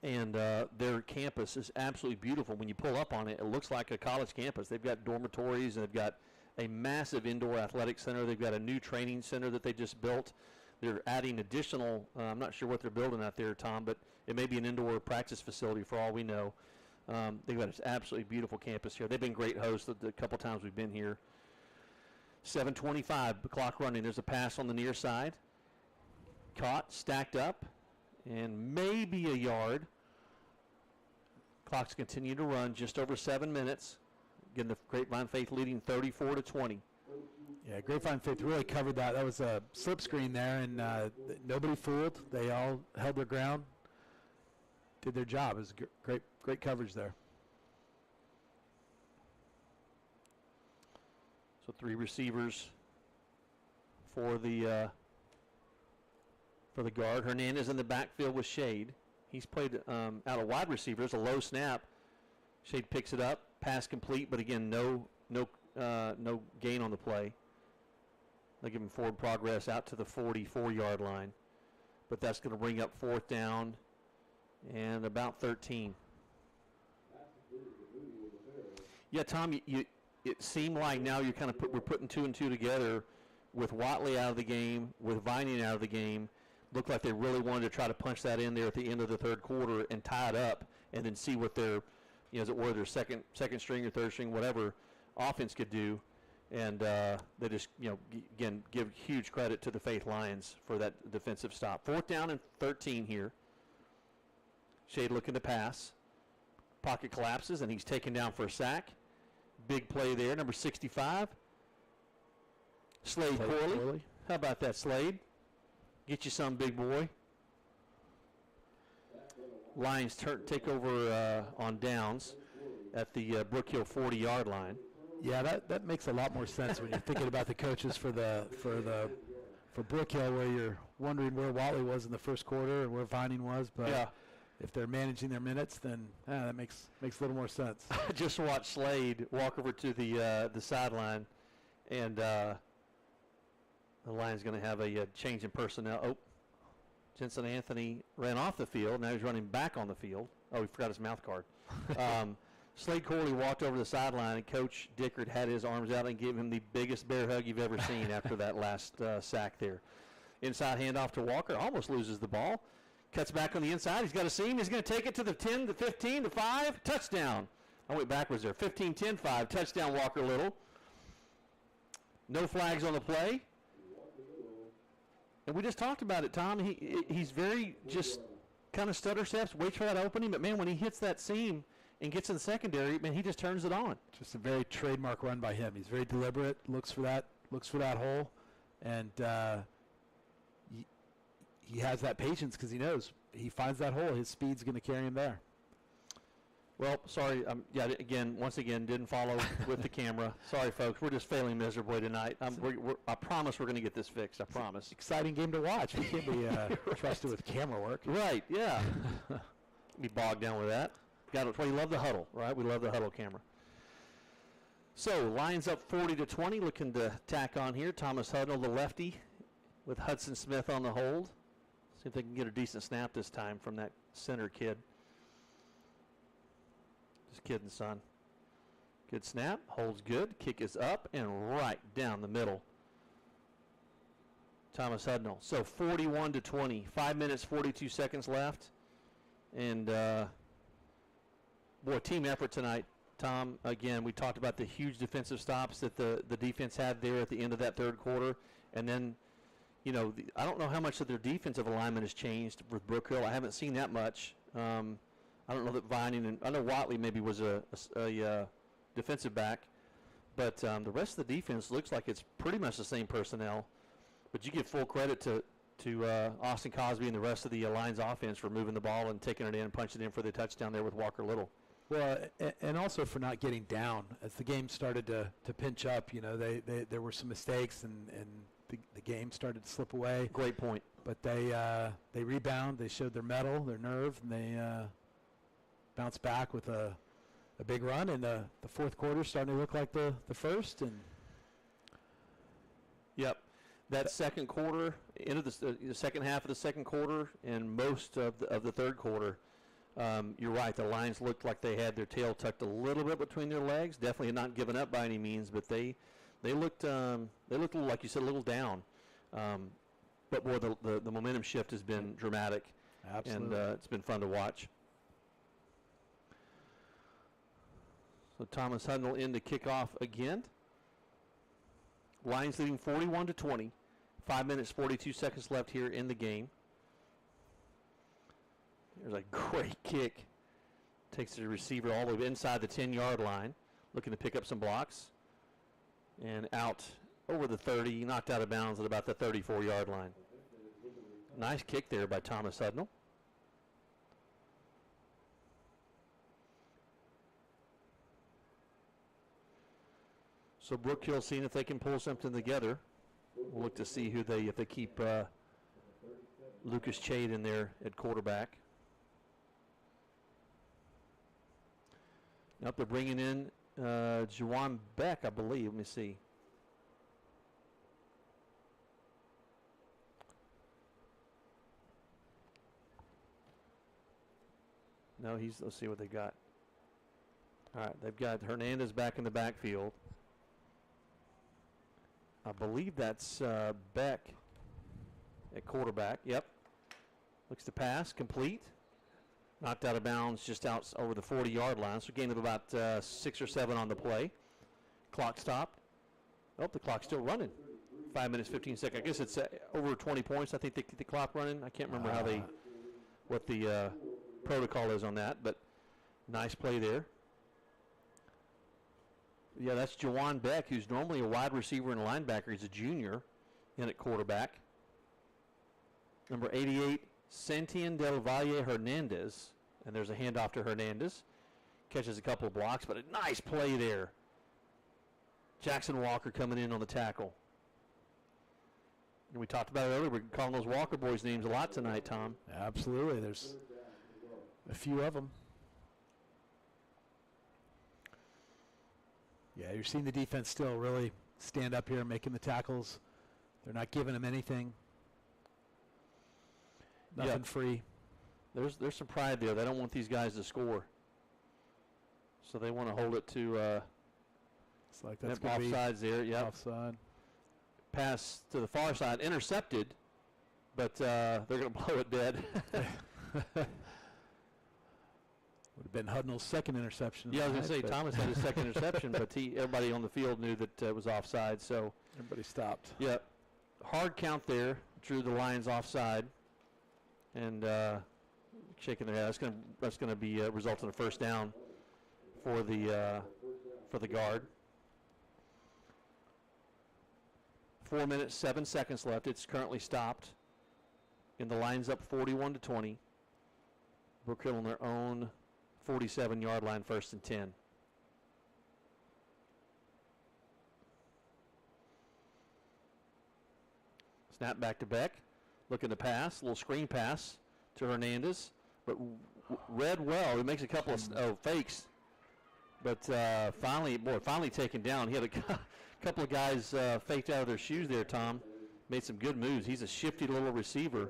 and their campus is absolutely beautiful. When you pull up on it, it looks like a college campus. They've got dormitories, and they've got a massive indoor athletic center. They've got a new training center that they just built. They're adding additional, I'm not sure what they're building out there, Tom, but it may be an indoor practice facility for all we know. They've got an absolutely beautiful campus here. They've been great hosts the couple times we've been here. 7:25, the clock running. There's a pass on the near side. Caught, stacked up, and maybe a yard. Clock's continue to run, just over 7 minutes. Again, the Grapevine Faith leading 34-20. Yeah, Grapevine Faith really covered that. That was a slip screen there, and nobody fooled. They all held their ground, did their job. It was great coverage there. So 3 receivers for the guard. Hernandez in the backfield with Shade. He's played out of wide receiver. It's a low snap. Shade picks it up, pass complete, but again, no gain on the play. They give him forward progress out to the 44-yard line, but that's going to bring up 4th down and about 13. Yeah, Tom, it seemed like now you're kind of we're putting 2 and 2 together with Watley out of the game, with Vining out of the game. Looked like they really wanted to try to punch that in there at the end of the third quarter and tie it up, and then see what their, as it were, their second string or third string, whatever offense could do. And they just, again, give huge credit to the Faith Lions for that defensive stop. 4th down and 13 here. Shade looking to pass. Pocket collapses, and he's taken down for a sack. Big play there, number 65. Slade Corley. How about that, Slade? Get you some, big boy. Lions take over on downs at the Brook Hill 40-yard line. Yeah, that makes a lot more sense when you're thinking about the coaches for Brook Hill, where you're wondering where Watley was in the first quarter and where Vining was. But yeah, if they're managing their minutes, then that makes a little more sense. I just watched Slade walk over to the sideline, and the Lions going to have a change in personnel. Oh, Jensen Anthony ran off the field. Now he's running back on the field. Oh, he forgot his mouth guard. Slade Corley walked over the sideline, and Coach Dickert had his arms out and gave him the biggest bear hug you've ever seen after that last sack there. Inside handoff to Walker. Almost loses the ball. Cuts back on the inside. He's got a seam. He's going to take it to the 10, the 15, the 5. Touchdown. I went backwards there. 15, 10, 5. Touchdown, Walker Little. No flags on the play. And we just talked about it, Tom. He's very just kind of stutter steps, waits for that opening. But, man, when he hits that seam and gets in the secondary, man, he just turns it on. Just a very trademark run by him. He's very deliberate, looks for that hole, and he has that patience because he knows he finds that hole. His speed's going to carry him there. Well, sorry. Once again, didn't follow with the camera. Sorry, folks. We're just failing miserably tonight. I promise we're going to get this fixed. I promise. Exciting game to watch. We can't be trusted with camera work. Right, yeah. Be bogged down with that. That's why you love the huddle, right? We love the huddle camera. So, Lions up 40-20, looking to tack on here. Thomas Hudnall, the lefty, with Hudson Smith on the hold. See if they can get a decent snap this time from that center kid. Just kidding, son. Good snap. Holds good. Kick is up and right down the middle. Thomas Hudnall. So 41-20. 5 minutes, 42 seconds left. And, team effort tonight. Tom, again, we talked about the huge defensive stops that the defense had there at the end of that third quarter. And then, I don't know how much of their defensive alignment has changed with Brook Hill. I haven't seen that much. I don't know that Vining and I know Watley maybe was a defensive back, but the rest of the defense looks like it's pretty much the same personnel. But you give full credit to Austin Cosby and the rest of the Lions offense for moving the ball and taking it in and punching it in for the touchdown there with Walker Little. Well, and also for not getting down as the game started to pinch up. There were some mistakes and the game started to slip away. Great point. But they rebound. They showed their mettle, their nerve, and they bounced back with a big run. And the fourth quarter starting to look like the first. And yep, that second quarter, into the second half of the second quarter, and most of the third quarter. You're right. The Lions looked like they had their tail tucked a little bit between their legs. Definitely not given up by any means, but they looked like you said, a little down. But boy, the momentum shift has been dramatic. Absolutely. And it's been fun to watch. So Thomas Hudnall in to kick off again. Lions leading 41-20. 5 minutes, 42 seconds left here in the game. There's a great kick. Takes the receiver all the way inside the 10-yard line. Looking to pick up some blocks. And out over the 30. Knocked out of bounds at about the 34-yard line. Nice kick there by Thomas Hudnall. So Brook Hill seeing if they can pull something together. We'll look to see if they keep Lucas Chade in there at quarterback. Now they're bringing in Juwan Beck, I believe. Let me see. No, let's see what they got. All right, they've got Hernandez back in the backfield. I believe that's Beck at quarterback. Yep. Looks to pass, complete. Knocked out of bounds just out over the 40-yard line. So gain of about 6 or 7 on the play. Clock stopped. Oh, the clock's still running. 5 minutes, 15 seconds. I guess it's over 20 points. I think they keep the clock running. I can't remember what the protocol is on that, but nice play there. Yeah, that's Juwan Beck, who's normally a wide receiver and linebacker. He's a junior in at quarterback. Number 88, Santien Del Valle Hernandez. And there's a handoff to Hernandez. Catches a couple of blocks, but a nice play there. Jackson Walker coming in on the tackle. And we talked about it earlier. We're calling those Walker boys names a lot tonight, Tom. Absolutely. There's a few of them. Yeah, you're seeing the defense still really stand up here making the tackles. They're not giving them anything. Nothing free. There's some pride there. They don't want these guys to score. So they want to hold it to it's like that's going to be offsides there. Yep. Offside. Pass to the far side, intercepted, but they're going to blow it dead. Would have been Hudnall's second interception. Yeah, I was going to say Thomas had his second interception, but everybody on the field knew that it was offside. So everybody stopped. Yeah, hard count there. Drew the Lions offside, and shaking their head. That's going to be result in a first down for the guard. 4 minutes, 7 seconds left. It's currently stopped, and the Lions up 41-20. Brook Hill on their own 47-yard line, 1st and 10. Snap back to Beck. Looking to pass. Little screen pass to Hernandez. But read well. He makes a couple of fakes. But finally taken down. He had a couple of guys faked out of their shoes there, Tom. Made some good moves. He's a shifty little receiver.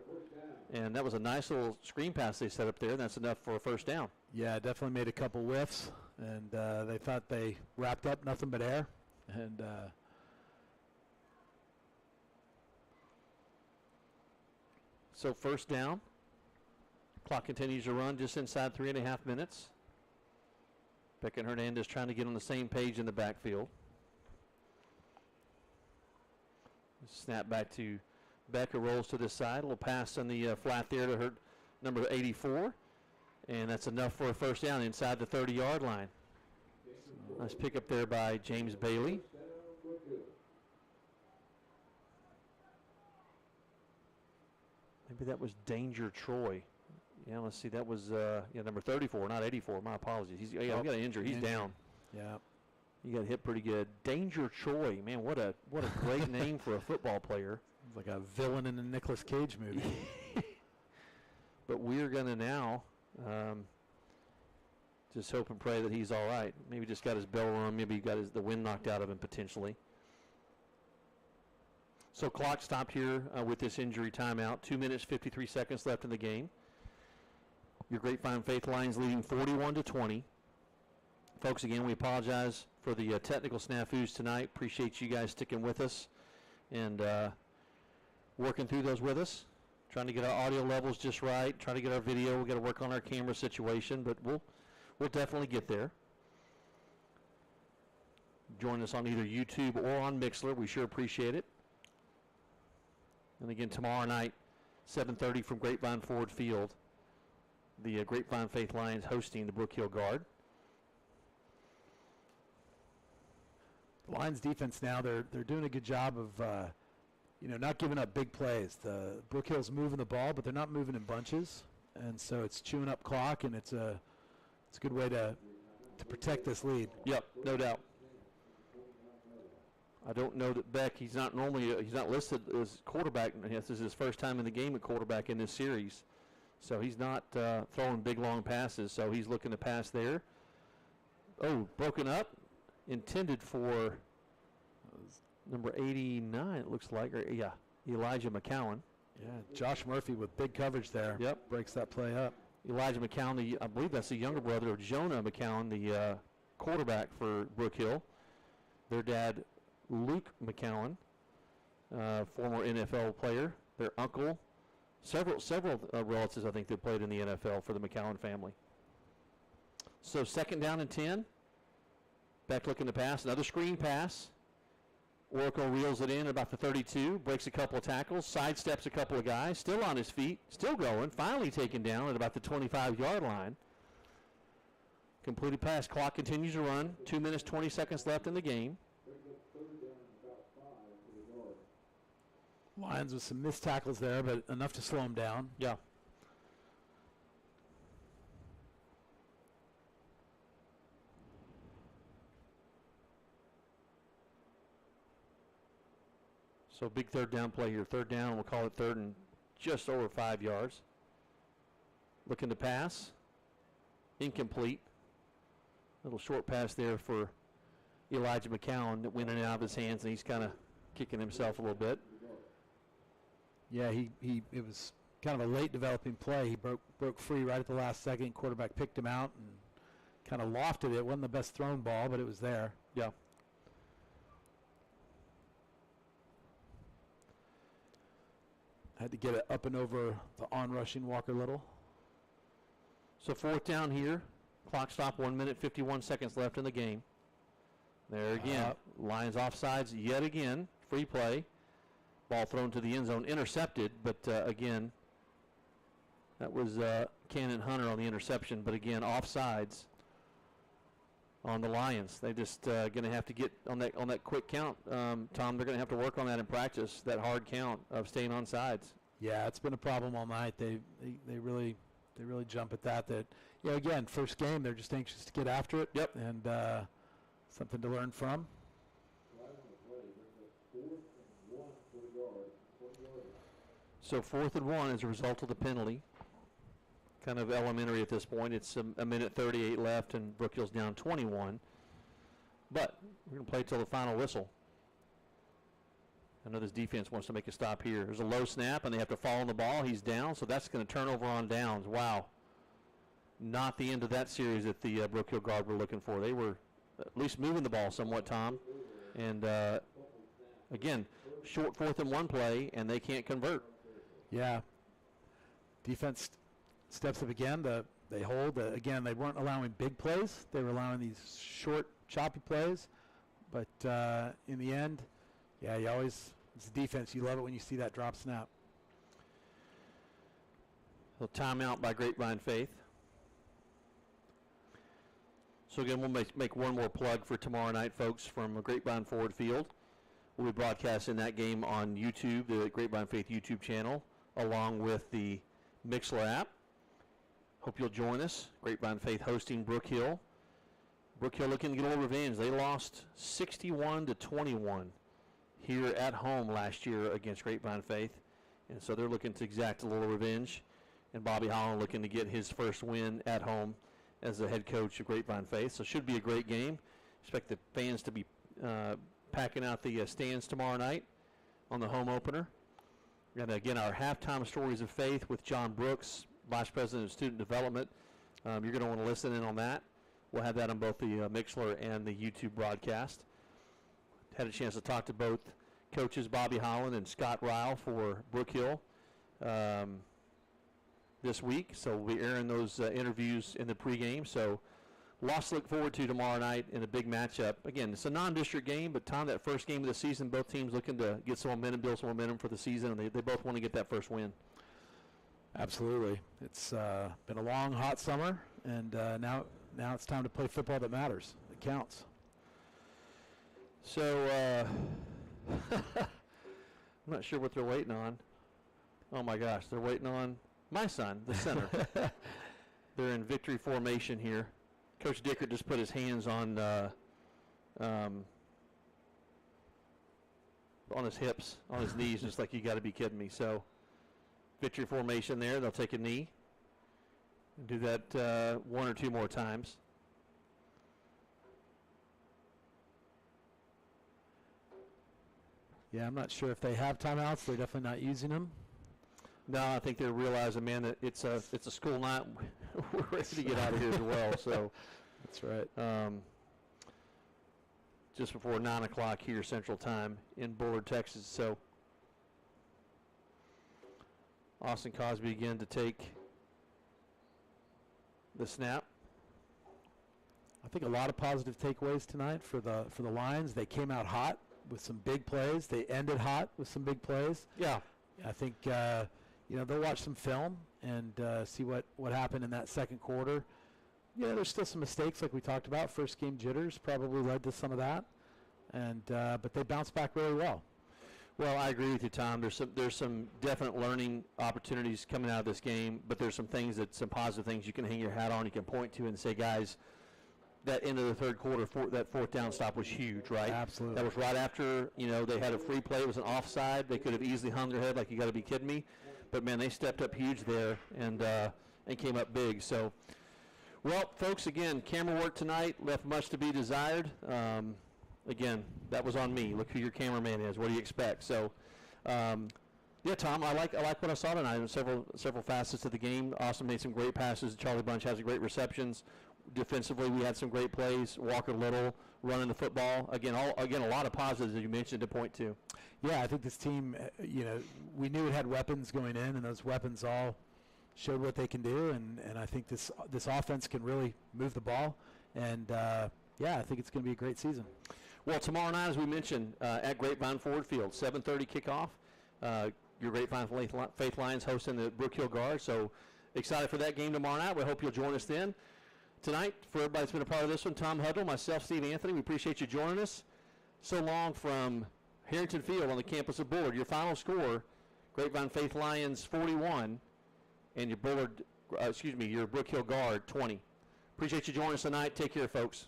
And that was a nice little screen pass they set up there. And that's enough for a 1st down. Yeah, definitely made a couple whiffs. And they thought they wrapped up nothing but air. And so 1st down. Clock continues to run just inside 3.5 minutes. Beck and Hernandez trying to get on the same page in the backfield. Snap back to Becker, rolls to this side. A little pass on the flat there to her number 84. And that's enough for a 1st down inside the 30-yard line. Nice pick up there by James Bailey. Maybe that was Danger Troy. Yeah, let's see. That was number 34, not 84. My apologies. We got an injury. He's down. Yeah. He got hit pretty good. Danger Troy. Man, what a great name for a football player. It's like a villain in a Nicolas Cage movie. But we're going to now just hope and pray that he's all right. Maybe just got his bell rung. Maybe he got the wind knocked out of him potentially. So clock stopped here with this injury timeout. 2 minutes, 53 seconds left in the game. Your Grapevine Faith Lions leading 41-20. Folks, again, we apologize for the technical snafus tonight. Appreciate you guys sticking with us and working through those with us. Trying to get our audio levels just right. Trying to get our video. We've got to work on our camera situation, but we'll definitely get there. Join us on either YouTube or on Mixler. We sure appreciate it. And again, tomorrow night, 7:30 from Grapevine Ford Field. The Grapevine Faith Lions hosting the Brook Hill Guard. The Lions defense now, they're doing a good job of not giving up big plays. The Brook Hill's moving the ball, but they're not moving in bunches, and so it's chewing up clock, and it's a good way to protect this lead. Yep, no doubt. I don't know that Beck, he's not listed as quarterback. This is his first time in the game at quarterback in this series. So he's not throwing big, long passes, so he's looking to pass there. Oh, broken up. Intended for number 89, it looks like. Elijah McCowan. Yeah, Josh Murphy with big coverage there. Yep. Breaks that play up. Elijah McCowan, I believe that's the younger brother of Jonah McCowan, the quarterback for Brook Hill. Their dad, Luke McCowan, former NFL player. Their uncle, several relatives, I think, that played in the NFL for the McCowan family. So 2nd down and 10. Beck looking to pass. Another screen pass. Oracle reels it in at about the 32. Breaks a couple of tackles. Sidesteps a couple of guys. Still on his feet. Still going. Finally taken down at about the 25-yard line. Completed pass. Clock continues to run. 2 minutes, 20 seconds left in the game. Lions with some missed tackles there, but enough to slow them down. Yeah. So big 3rd down play here. 3rd down, we'll call it 3rd and just over 5 yards. Looking to pass. Incomplete. Little short pass there for Elijah McCowan that went in and out of his hands, and he's kind of kicking himself a little bit. Yeah, it was kind of a late developing play. He broke free right at the last second. Quarterback picked him out and kind of lofted it. It wasn't the best thrown ball, but it was there. Yeah. Had to get it up and over the on-rushing Walker Little. So 4th down here. Clock stop, 1 minute, 51 seconds left in the game. There again. Lions offsides yet again. Free play. Ball thrown to the end zone. Intercepted, but again, that was Cannon Hunter on the interception. But again, offsides on the Lions. They just going to have to get on that quick count. Tom, they're going to have to work on that in practice, that hard count of staying on sides. Yeah, it's been a problem all night. They really jump at that Yeah, again, first game, they're just anxious to get after it. Yep. And something to learn from. So 4th and 1 as a result of the penalty. Kind of elementary at this point. It's a minute 38 left, and Brook Hill's down 21. But we're going to play till the final whistle. I know this defense wants to make a stop here. There's a low snap, and they have to fall on the ball. He's down, so that's going to turn over on downs. Wow. Not the end of that series that the Brook Hill guard were looking for. They were at least moving the ball somewhat, Tom. And, again, short 4th and 1 play, and they can't convert. Yeah. Defense steps up again. They hold. Again, they weren't allowing big plays. They were allowing these short, choppy plays. But in the end, yeah, it's the defense. You love it when you see that drop snap. A timeout by Grapevine Faith. So again, we'll make one more plug for tomorrow night, folks, from Grapevine Ford Field. We'll be broadcasting that game on YouTube, the Grapevine Faith YouTube channel, along with the Mixler app. Hope you'll join us. Grapevine Faith hosting Brook Hill. Brook Hill looking to get a little revenge. They lost 61-21 here at home last year against Grapevine Faith, and so they're looking to exact a little revenge. And Bobby Holland looking to get his first win at home as the head coach of Grapevine Faith. So it should be a great game. Expect the fans to be packing out the stands tomorrow night on the home opener. And again, our halftime stories of faith with John Brooks, Vice President of Student Development. You're going to want to listen in on that. We'll have that on both the Mixler and the YouTube broadcast. Had a chance to talk to both coaches, Bobby Holland and Scott Ryle, for Brook Hill this week. So we'll be airing those interviews in the pregame. So lots to look forward to tomorrow night in a big matchup. Again, it's a non-district game, but Tom, that first game of the season, both teams looking to get some momentum, build some momentum for the season, and they both want to get that first win. Absolutely. It's been a long, hot summer, and now it's time to play football that matters. It counts. So I'm not sure what they're waiting on. Oh, my gosh, they're waiting on my son, the center. They're in victory formation here. Coach Dickert just put his hands on his hips, on his knees, just like, you got to be kidding me. So victory formation there. They'll take a knee and do that one or two more times. Yeah, I'm not sure if they have timeouts. They're definitely not using them. No, I think they're realizing, man, that it's a school night. We're ready to get out of here as well. So that's right. Just before 9 o'clock here Central Time in Bullard, Texas. So Austin Cosby again to take the snap. I think a lot of positive takeaways tonight for the Lions. They came out hot with some big plays. They ended hot with some big plays. Yeah. I think they'll watch some film and see what happened in that second quarter. Yeah, there's still some mistakes like we talked about. First game jitters probably led to some of that, and but they bounced back really well. Well, I agree with you, Tom. There's some definite learning opportunities coming out of this game, but there's some positive things you can hang your hat on. You can point to and say, guys, that end of the third quarter, that fourth down stop was huge, right? Absolutely. That was right after, they had a free play. It was an offside. They could have easily hung their head like, you got to be kidding me. But, man, they stepped up huge there and came up big. So, well, folks, again, camera work tonight left much to be desired. Again, that was on me. Look who your cameraman is. What do you expect? So, yeah, Tom, I like what I saw tonight in several facets of the game. Austin made some great passes. Charlie Bunch has great receptions. Defensively, we had some great plays. Walker Little running the football. Again, a lot of positives that you mentioned to point to. Yeah, I think this team, we knew it had weapons going in, and those weapons all showed what they can do. And I think this offense can really move the ball. And, I think it's going to be a great season. Well, tomorrow night, as we mentioned, at Grapevine Ford Field, 7:30 kickoff. Your Grapevine Faith Lions hosting the Brook Hill Guard. So excited for that game tomorrow night. We hope you'll join us then. Tonight, for everybody that's been a part of this one, Tom Huddle, myself, Steve Anthony, we appreciate you joining us. So long from Herrington Field on the campus of Bullard. Your final score, Grapevine Faith Lions 41, and your Bullard your Brook Hill guard, 20. Appreciate you joining us tonight. Take care, folks.